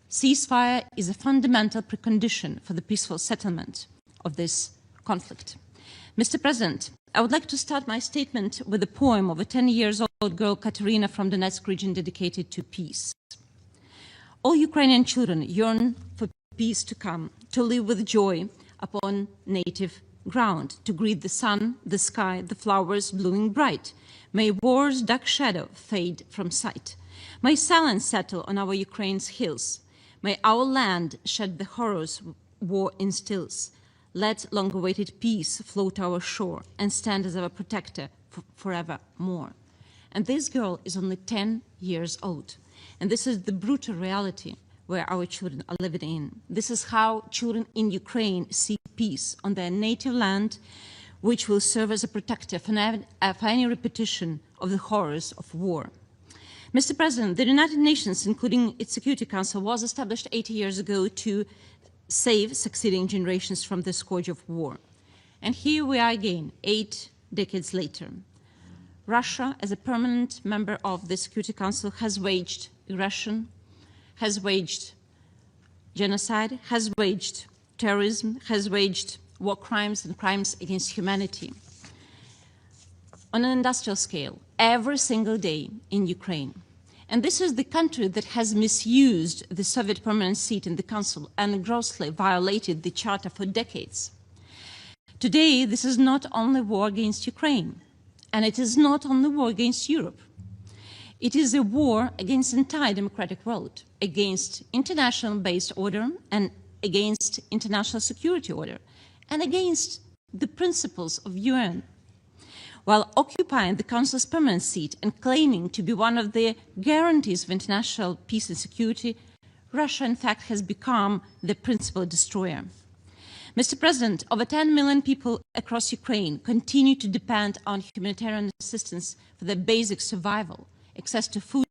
Ceasefire is a fundamental precondition for the peaceful settlement of this conflict. Mr. President, I would like to start my statement with a poem of a 10-year-old girl, Katerina, from Donetsk region, dedicated to peace. All Ukrainian children yearn for peace to come, to live with joy upon native ground, to greet the sun, the sky, the flowers blooming bright. May war's dark shadow fade from sight. May silence settle on our Ukraine's hills. May our land shed the horrors war instills. Let long-awaited peace float to our shore and stand as our protector forevermore. And this girl is only 10 years old. And this is the brutal reality where our children are living in. This is how children in Ukraine see peace on their native land, which will serve as a protector for any repetition of the horrors of war. Mr. President, the United Nations, including its Security Council, was established 80 years ago to save succeeding generations from the scourge of war. And here we are again, 8 decades later. Russia, as a permanent member of the Security Council, has waged aggression, has waged genocide, has waged terrorism, has waged war crimes and crimes against humanity on an industrial scale every single day in Ukraine. And this is the country that has misused the Soviet permanent seat in the Council and grossly violated the Charter for decades. Today, this is not only war against Ukraine, and it is not only war against Europe. It is a war against the entire democratic world, against international-based order and against international security order, and against the principles of UN. While occupying the Council's permanent seat and claiming to be one of the guarantees of international peace and security, Russia, in fact, has become the principal destroyer. Mr. President, over 10 million people across Ukraine continue to depend on humanitarian assistance for their basic survival, access to food,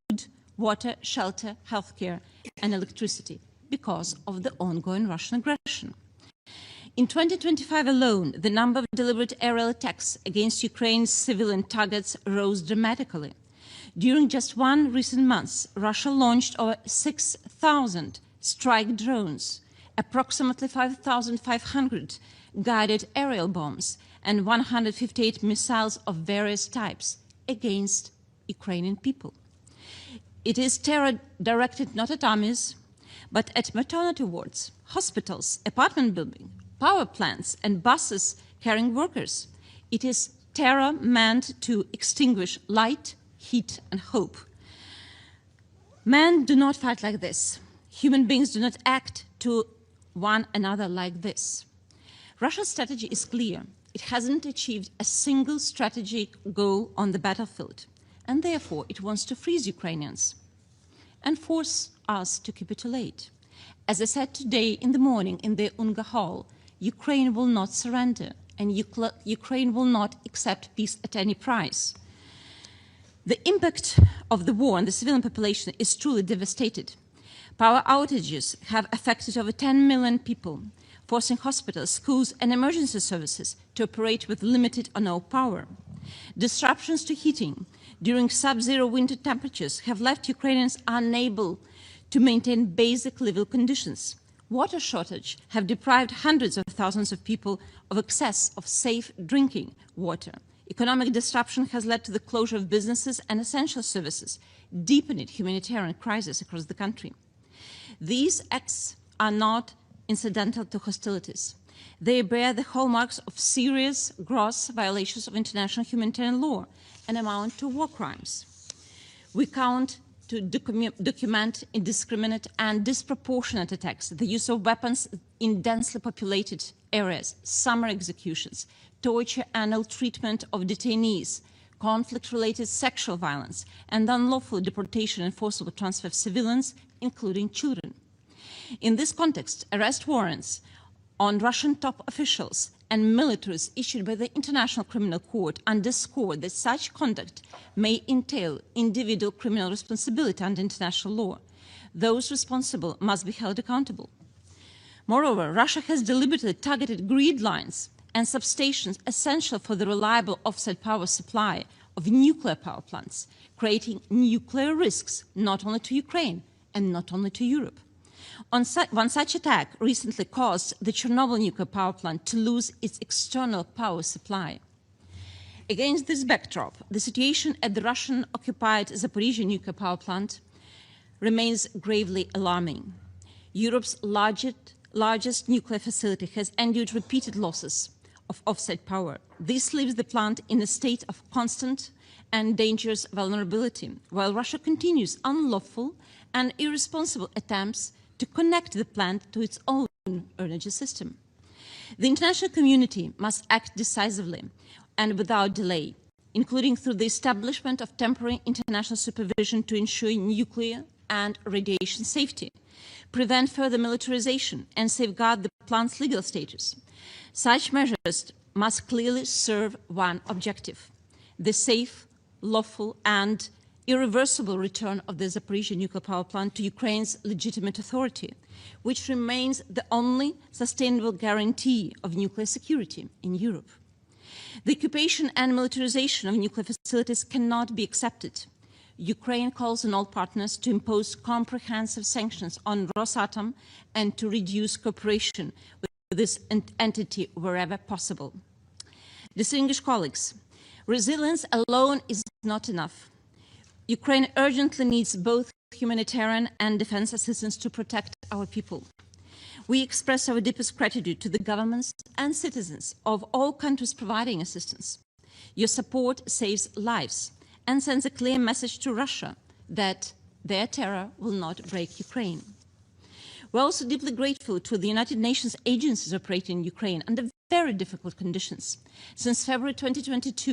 water, shelter, healthcare, and electricity because of the ongoing Russian aggression. In 2025 alone, the number of deliberate aerial attacks against Ukraine's civilian targets rose dramatically. During just one recent month, Russia launched over 6,000 strike drones, approximately 5,500 guided aerial bombs, and 158 missiles of various types against Ukrainian people. It is terror directed not at armies, but at maternity wards, hospitals, apartment buildings, power plants, and buses carrying workers. It is terror meant to extinguish light, heat, and hope. Men do not fight like this. Human beings do not act to one another like this. Russia's strategy is clear. It hasn't achieved a single strategic goal on the battlefield, and therefore it wants to freeze Ukrainians and force us to capitulate. As I said today in the morning in the UNGA Hall, Ukraine will not surrender, and Ukraine will not accept peace at any price. The impact of the war on the civilian population is truly devastating. Power outages have affected over 10 million people, forcing hospitals, schools, and emergency services to operate with limited or no power. Disruptions to heating during sub-zero winter temperatures have left Ukrainians unable to maintain basic living conditions. Water shortage have deprived hundreds of thousands of people of access of safe drinking water. Economic disruption has led to the closure of businesses and essential services, deepening humanitarian crisis across the country. These acts are not incidental to hostilities. They bear the hallmarks of serious, gross violations of international humanitarian law and amount to war crimes. We count to document indiscriminate and disproportionate attacks, the use of weapons in densely populated areas, summer executions, torture and ill-treatment of detainees, conflict-related sexual violence, and unlawful deportation and forcible transfer of civilians, including children. In this context, arrest warrants on Russian top officials and militaries issued by the International Criminal Court underscore that such conduct may entail individual criminal responsibility under international law. Those responsible must be held accountable. Moreover, Russia has deliberately targeted grid lines and substations essential for the reliable offset power supply of nuclear power plants, creating nuclear risks not only to Ukraine and not only to Europe. One such attack recently caused the Chernobyl nuclear power plant to lose its external power supply. Against this backdrop, the situation at the Russian-occupied Zaporizhzhia nuclear power plant remains gravely alarming. Europe's largest nuclear facility has endured repeated losses of offset power. This leaves the plant in a state of constant and dangerous vulnerability, while Russia continues unlawful and irresponsible attempts to connect the plant to its own energy system. The international community must act decisively and without delay, including through the establishment of temporary international supervision to ensure nuclear and radiation safety, prevent further militarization, and safeguard the plant's legal status. Such measures must clearly serve one objective: the safe, lawful, and irreversible return of the Zaporizhzhia nuclear power plant to Ukraine's legitimate authority, which remains the only sustainable guarantee of nuclear security in Europe. The occupation and militarization of nuclear facilities cannot be accepted. Ukraine calls on all partners to impose comprehensive sanctions on Rosatom and to reduce cooperation with this entity wherever possible. Distinguished colleagues, resilience alone is not enough. Ukraine urgently needs both humanitarian and defense assistance to protect our people. We express our deepest gratitude to the governments and citizens of all countries providing assistance. Your support saves lives and sends a clear message to Russia that their terror will not break Ukraine. We're also deeply grateful to the United Nations agencies operating in Ukraine under very difficult conditions. Since February 2022,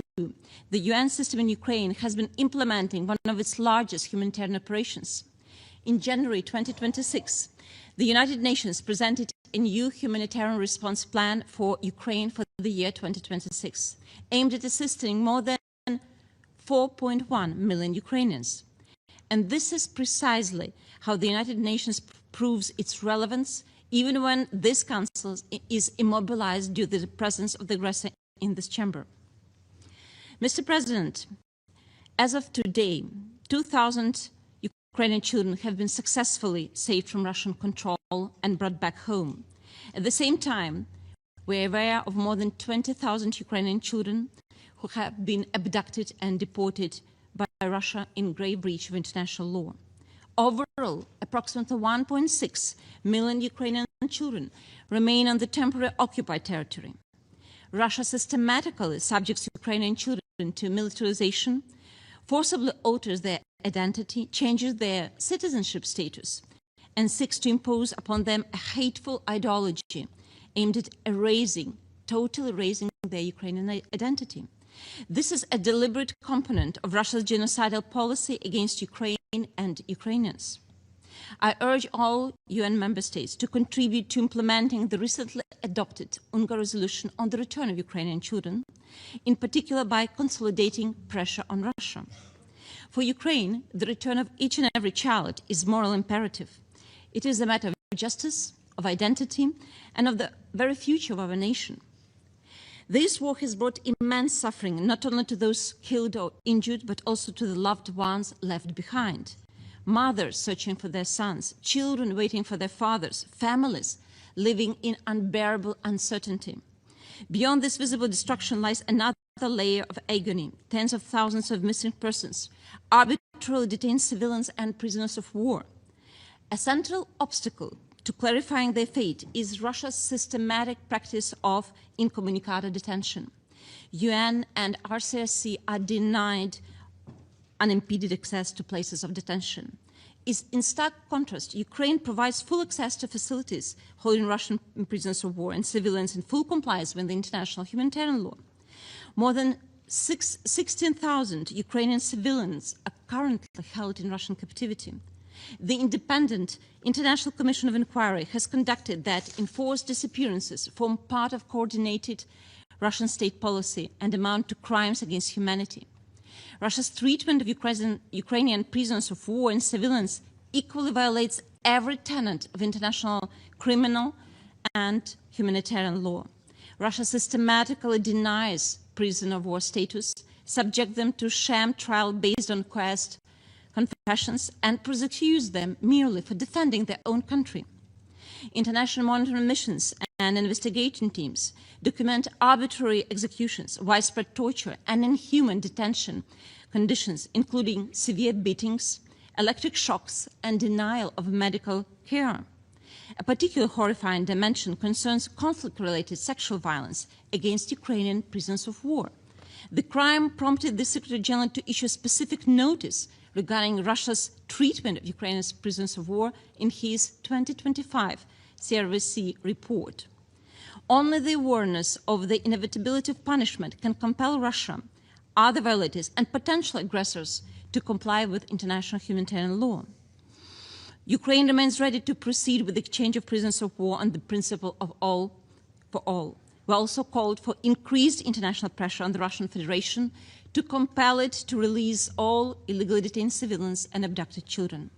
the UN system in Ukraine has been implementing one of its largest humanitarian operations. In January 2026, the United Nations presented a new humanitarian response plan for Ukraine for the year 2026, aimed at assisting more than 4.1 million Ukrainians. And this is precisely how the United Nations proves its relevance, even when this Council is immobilized due to the presence of the aggressor in this chamber. Mr. President, as of today, 2,000 Ukrainian children have been successfully saved from Russian control and brought back home. At the same time, we are aware of more than 20,000 Ukrainian children who have been abducted and deported by Russia in grave breach of international law. Overall, approximately 1.6 million Ukrainian children remain on the temporary occupied territory. Russia systematically subjects Ukrainian children to militarization, forcibly alters their identity, changes their citizenship status, and seeks to impose upon them a hateful ideology aimed at totally erasing their Ukrainian identity. This is a deliberate component of Russia's genocidal policy against Ukraine and Ukrainians. I urge all UN member states to contribute to implementing the recently adopted UNGA resolution on the return of Ukrainian children, in particular by consolidating pressure on Russia. For Ukraine, the return of each and every child is moral imperative. It is a matter of justice, of identity, and of the very future of our nation. This war has brought immense suffering, not only to those killed or injured, but also to the loved ones left behind. Mothers searching for their sons, children waiting for their fathers, families living in unbearable uncertainty. Beyond this visible destruction lies another layer of agony, tens of thousands of missing persons, arbitrarily detained civilians and prisoners of war. A central obstacle to clarifying their fate is Russia's systematic practice of incommunicado detention. UN and RCRC are denied unimpeded access to places of detention. In stark contrast, Ukraine provides full access to facilities holding Russian prisoners of war and civilians in full compliance with the international humanitarian law. More than 16,000 Ukrainian civilians are currently held in Russian captivity. The Independent International Commission of Inquiry has conducted that enforced disappearances form part of coordinated Russian state policy and amount to crimes against humanity. Russia's treatment of Ukrainian prisoners of war and civilians equally violates every tenet of international criminal and humanitarian law. Russia systematically denies prisoner of war status, subjects them to sham trial based on coerced confessions, and prosecutes them merely for defending their own country. International monitoring missions and investigation teams document arbitrary executions, widespread torture, and inhuman detention conditions, including severe beatings, electric shocks, and denial of medical care. A particularly horrifying dimension concerns conflict-related sexual violence against Ukrainian prisoners of war. The crime prompted the Secretary General to issue a specific notice regarding Russia's treatment of Ukrainian prisoners of war in his 2025 CRVC report. Only the awareness of the inevitability of punishment can compel Russia, other violators, and potential aggressors to comply with international humanitarian law. Ukraine remains ready to proceed with the exchange of prisoners of war on the principle of all for all. We also called for increased international pressure on the Russian Federation to compel it to release all illegally detained civilians and abducted children.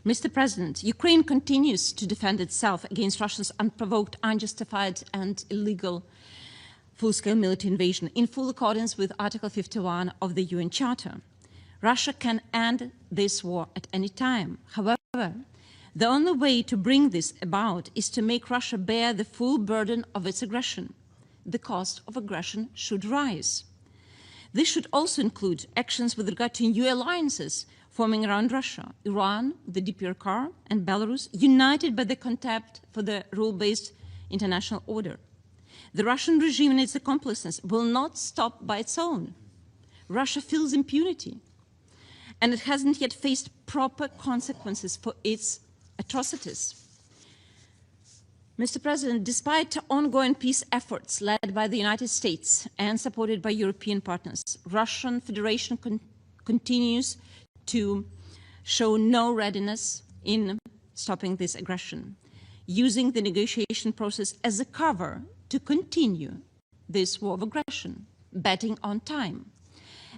Mr. President, Ukraine continues to defend itself against Russia's unprovoked, unjustified, and illegal full-scale military invasion in full accordance with Article 51 of the UN Charter. Russia can end this war at any time. However, the only way to bring this about is to make Russia bear the full burden of its aggression. The cost of aggression should rise. This should also include actions with regard to new alliances forming around Russia, Iran, the DPRK, and Belarus, united by the contempt for the rule-based international order. The Russian regime and its accomplices will not stop by its own. Russia feels impunity, and it hasn't yet faced proper consequences for its atrocities. Mr. President, despite ongoing peace efforts led by the United States and supported by European partners, Russian Federation continues to show no readiness in stopping this aggression. using the negotiation process as a cover to continue this war of aggression, betting on time.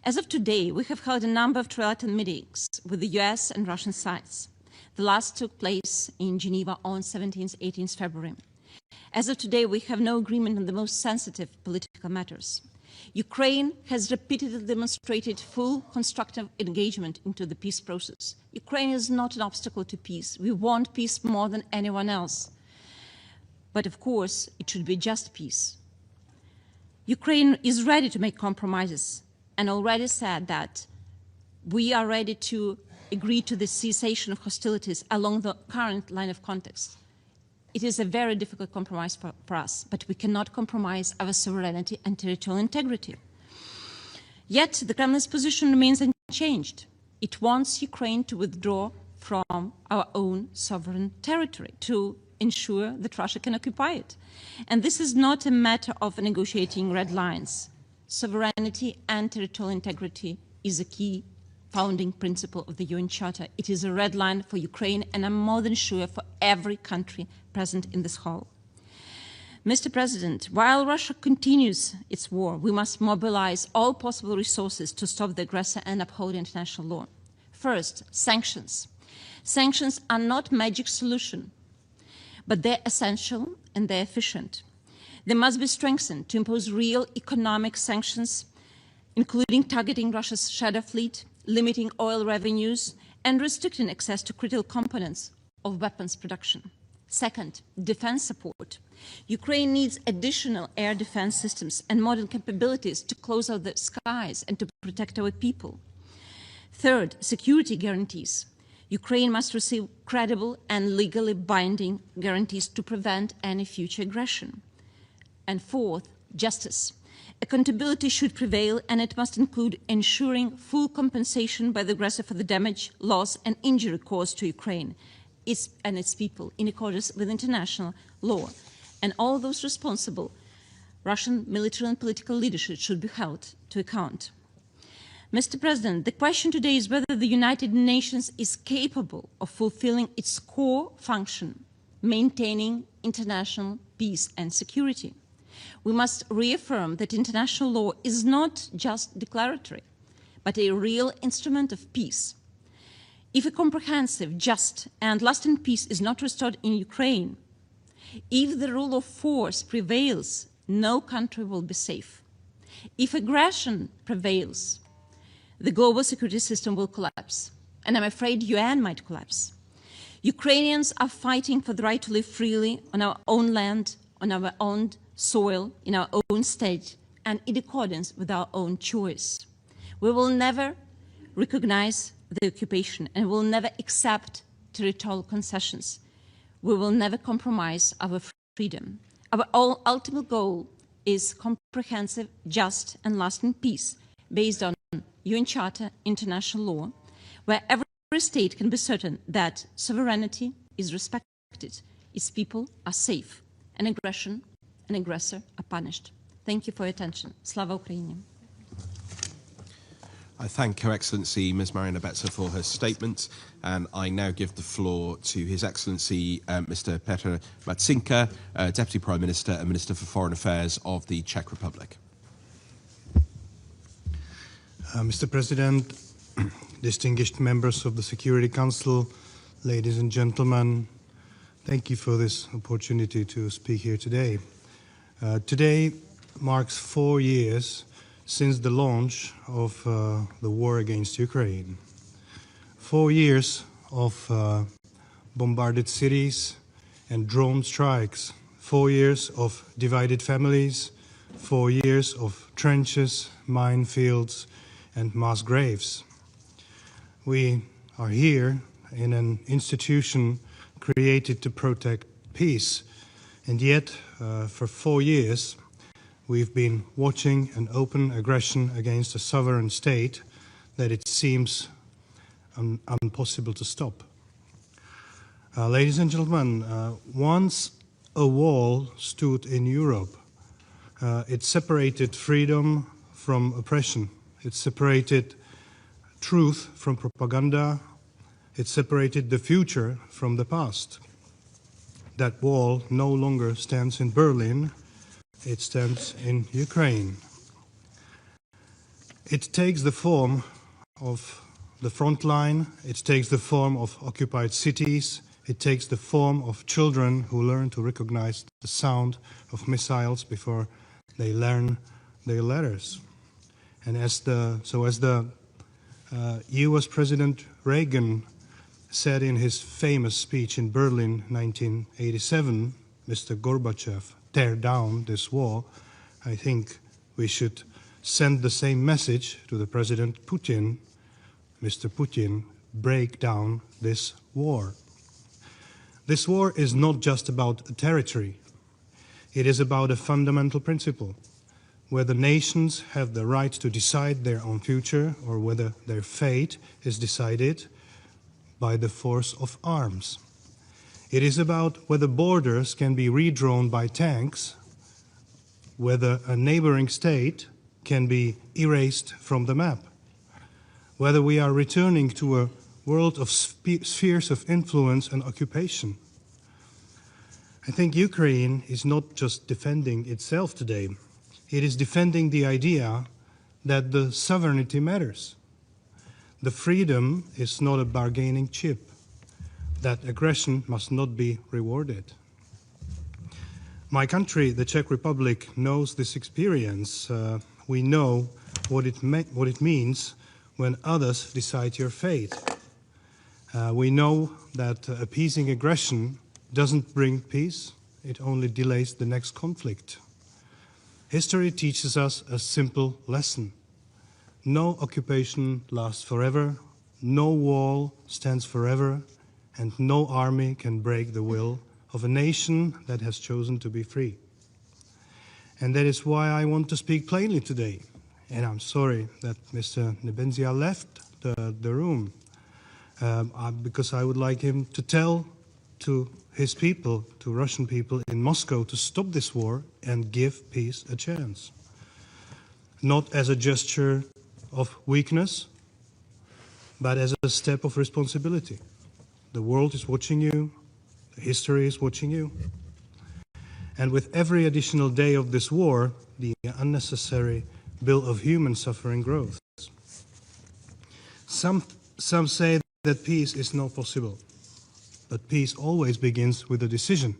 As of today, we have held a number of trilateral meetings with the US and Russian sides. The last took place in Geneva on 17th, 18th February. As of today, we have no agreement on the most sensitive political matters. Ukraine has repeatedly demonstrated full constructive engagement into the peace process. Ukraine is not an obstacle to peace. We want peace more than anyone else. But of course, it should be just peace. Ukraine is ready to make compromises and already said that we are ready to agree to the cessation of hostilities along the current line of context. It is a very difficult compromise for us, but we cannot compromise our sovereignty and territorial integrity. Yet the Kremlin's position remains unchanged. It wants Ukraine to withdraw from our own sovereign territory to ensure that Russia can occupy it. And this is not a matter of negotiating red lines. Sovereignty and territorial integrity is a key founding principle of the UN Charter. It is a red line for Ukraine, and I'm more than sure for every country present in this hall. Mr. President, while Russia continues its war, we must mobilize all possible resources to stop the aggressor and uphold international law. First, sanctions. Sanctions are not a magic solution, but they're essential and they're efficient. They must be strengthened to impose real economic sanctions, including targeting Russia's shadow fleet, limiting oil revenues, and restricting access to critical components of weapons production. Second, defense support. Ukraine needs additional air defense systems and modern capabilities to close out the skies and to protect our people. Third, security guarantees. Ukraine must receive credible and legally binding guarantees to prevent any future aggression. And fourth, justice. Accountability should prevail, and it must include ensuring full compensation by the aggressor for the damage, loss, and injury caused to Ukraine and its people in accordance with international law. And all those responsible, Russian military and political leadership, should be held to account. Mr. President, the question today is whether the United Nations is capable of fulfilling its core function, maintaining international peace and security. We must reaffirm that international law is not just declaratory, but a real instrument of peace. If a comprehensive, just, and lasting peace is not restored in Ukraine, if the rule of force prevails, no country will be safe. If aggression prevails, the global security system will collapse, and I'm afraid UN might collapse. Ukrainians are fighting for the right to live freely on our own land, on our own soil, in our own state, and in accordance with our own choice. We will never recognize the occupation and will never accept territorial concessions. We will never compromise our freedom. Our ultimate goal is comprehensive, just, and lasting peace based on UN Charter, international law, where every state can be certain that sovereignty is respected, its people are safe, and aggression and aggressor are punished. Thank you for your attention. Slava Ukraini. I thank Her Excellency Ms. Mariana Betsa for her statement, and I now give the floor to His Excellency Mr. 𝗟𝗶𝘃𝗲, Deputy Prime Minister and Minister for Foreign Affairs of the Czech Republic. Mr. President, distinguished members of the Security Council, ladies and gentlemen, thank you for this opportunity to speak here today. Today marks 4 years since the launch of the war against Ukraine. 4 years of bombarded cities and drone strikes, 4 years of divided families, 4 years of trenches, minefields, and mass graves. We are here in an institution created to protect peace, and yet for 4 years we've been watching an open aggression against a sovereign state that it seems impossible to stop. Ladies and gentlemen, once a wall stood in Europe. It separated freedom from oppression. It separated truth from propaganda. It separated the future from the past. that wall no longer stands in Berlin, it stands in Ukraine. It takes the form of the front line, it takes the form of occupied cities, it takes the form of children who learn to recognize the sound of missiles before they learn their letters. And as the US President Reagan said in his famous speech in Berlin 1987, Mr. 𝗟𝗶𝘃𝗲, tear down this wall, I think we should send the same message to the President Putin. Mr. Putin, break down this war. This war is not just about a territory. It is about a fundamental principle, whether nations have the right to decide their own future or whether their fate is decided by the force of arms. It is about whether borders can be redrawn by tanks, whether a neighboring state can be erased from the map, whether we are returning to a world of spheres of influence and occupation. I think Ukraine is not just defending itself today, it is defending the idea that the sovereignty matters. The freedom is not a bargaining chip, that aggression must not be rewarded. My country, the Czech Republic, knows this experience. We know what it means when others decide your fate. We know that appeasing aggression doesn't bring peace, it only delays the next conflict. History teaches us a simple lesson. No occupation lasts forever, no wall stands forever, and no army can break the will of a nation that has chosen to be free. And that is why I want to speak plainly today. And I'm sorry that Mr. Nebenzia left the room, because I would like him to tell to his people, to Russian people in Moscow, to stop this war and give peace a chance. Not as a gesture of weakness, but as a step of responsibility. The world is watching you, history is watching you. And with every additional day of this war, the unnecessary bill of human suffering grows. Some say that peace is not possible, but peace always begins with a decision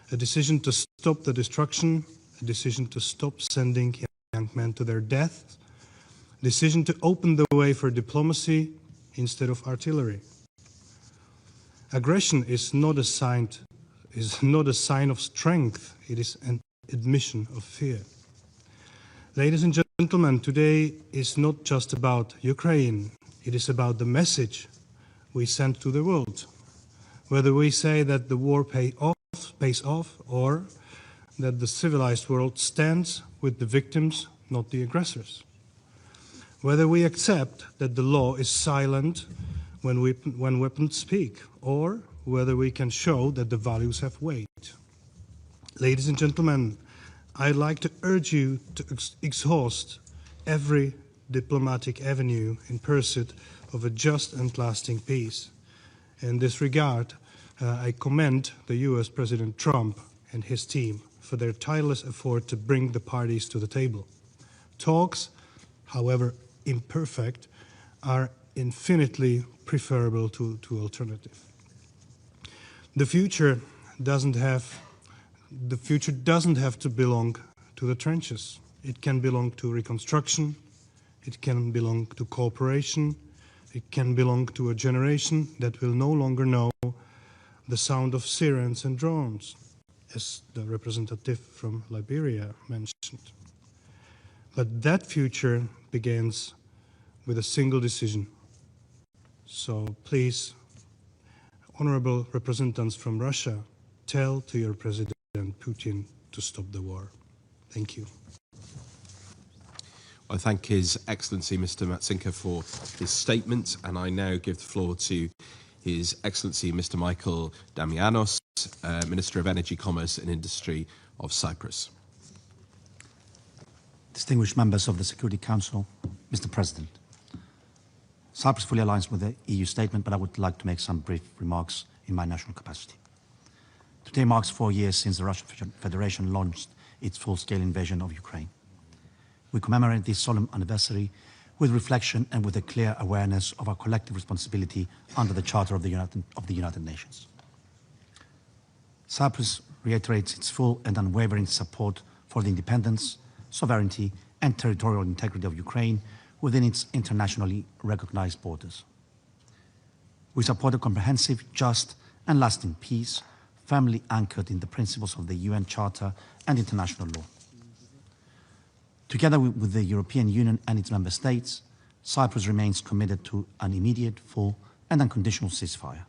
to stop the destruction, a decision to stop sending young men to their death, a decision to open the way for diplomacy instead of artillery. Aggression is not a sign of strength, it is an admission of fear. Ladies and gentlemen, today is not just about Ukraine, it is about the message we send to the world. Whether we say that the war pays off, or that the civilized world stands with the victims, not the aggressors. Whether we accept that the law is silent when weapons speak, or whether we can show that the values have weight. Ladies and gentlemen, I'd like to urge you to exhaust every diplomatic avenue in pursuit of a just and lasting peace. In this regard, I commend the US President Trump and his team for their tireless effort to bring the parties to the table. Talks, however imperfect, are infinitely preferable to alternative. The future doesn't have to belong to the trenches. It can belong to reconstruction, it can belong to cooperation, it can belong to a generation that will no longer know the sound of sirens and drones, as the representative from Liberia mentioned. But that future begins with a single decision. So please, honorable representatives from Russia, tell to your President Putin to stop the war. Thank you. I thank His Excellency Mr. Matsinka for his statement, and I now give the floor to His Excellency Mr. Michael Damianos, Minister of Energy, Commerce and Industry of Cyprus. Distinguished members of the Security Council, Mr. President, Cyprus fully aligns with the EU statement, but I would like to make some brief remarks in my national capacity. Today marks 4 years since the Russian Federation launched its full-scale invasion of Ukraine. We commemorate this solemn anniversary with reflection and with a clear awareness of our collective responsibility under the Charter of the United Nations. Cyprus reiterates its full and unwavering support for the independence, sovereignty, and territorial integrity of Ukraine within its internationally recognized borders. We support a comprehensive, just, and lasting peace, firmly anchored in the principles of the UN Charter and international law. Together with the European Union and its member states, Cyprus remains committed to an immediate, full, and unconditional ceasefire.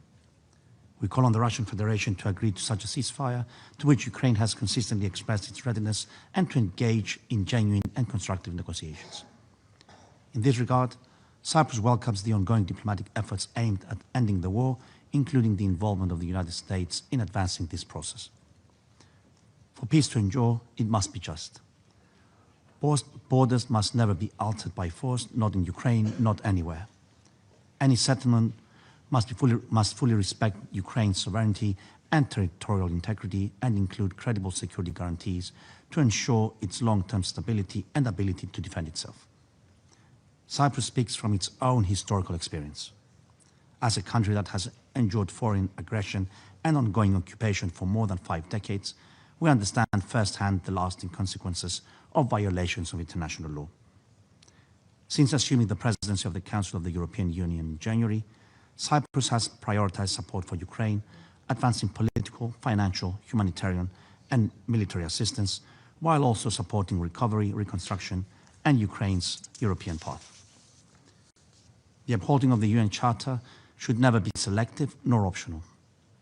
We call on the Russian Federation to agree to such a ceasefire, to which Ukraine has consistently expressed its readiness, and to engage in genuine and constructive negotiations. In this regard, Cyprus welcomes the ongoing diplomatic efforts aimed at ending the war, including the involvement of the United States in advancing this process. For peace to endure, it must be just. Borders must never be altered by force, not in Ukraine, not anywhere. Any settlement must fully respect Ukraine's sovereignty and territorial integrity and include credible security guarantees to ensure its long-term stability and ability to defend itself. Cyprus speaks from its own historical experience. As a country that has endured foreign aggression and ongoing occupation for more than 5 decades, we understand firsthand the lasting consequences of violations of international law. Since assuming the presidency of the Council of the European Union in January, Cyprus has prioritized support for Ukraine, advancing political, financial, humanitarian, and military assistance, while also supporting recovery, reconstruction, and Ukraine's European path. The upholding of the UN Charter should never be selective nor optional.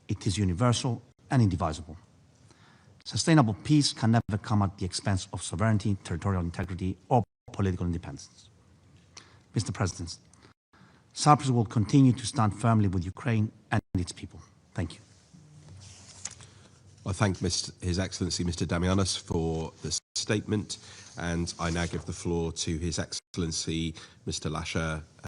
It is universal and indivisible. Sustainable peace can never come at the expense of sovereignty, territorial integrity, or political independence. Mr. President, Cyprus will continue to stand firmly with Ukraine and its people. Thank you. I thank His Excellency Mr. Damianos for the statement, and I now give the floor to His Excellency Mr. Lasha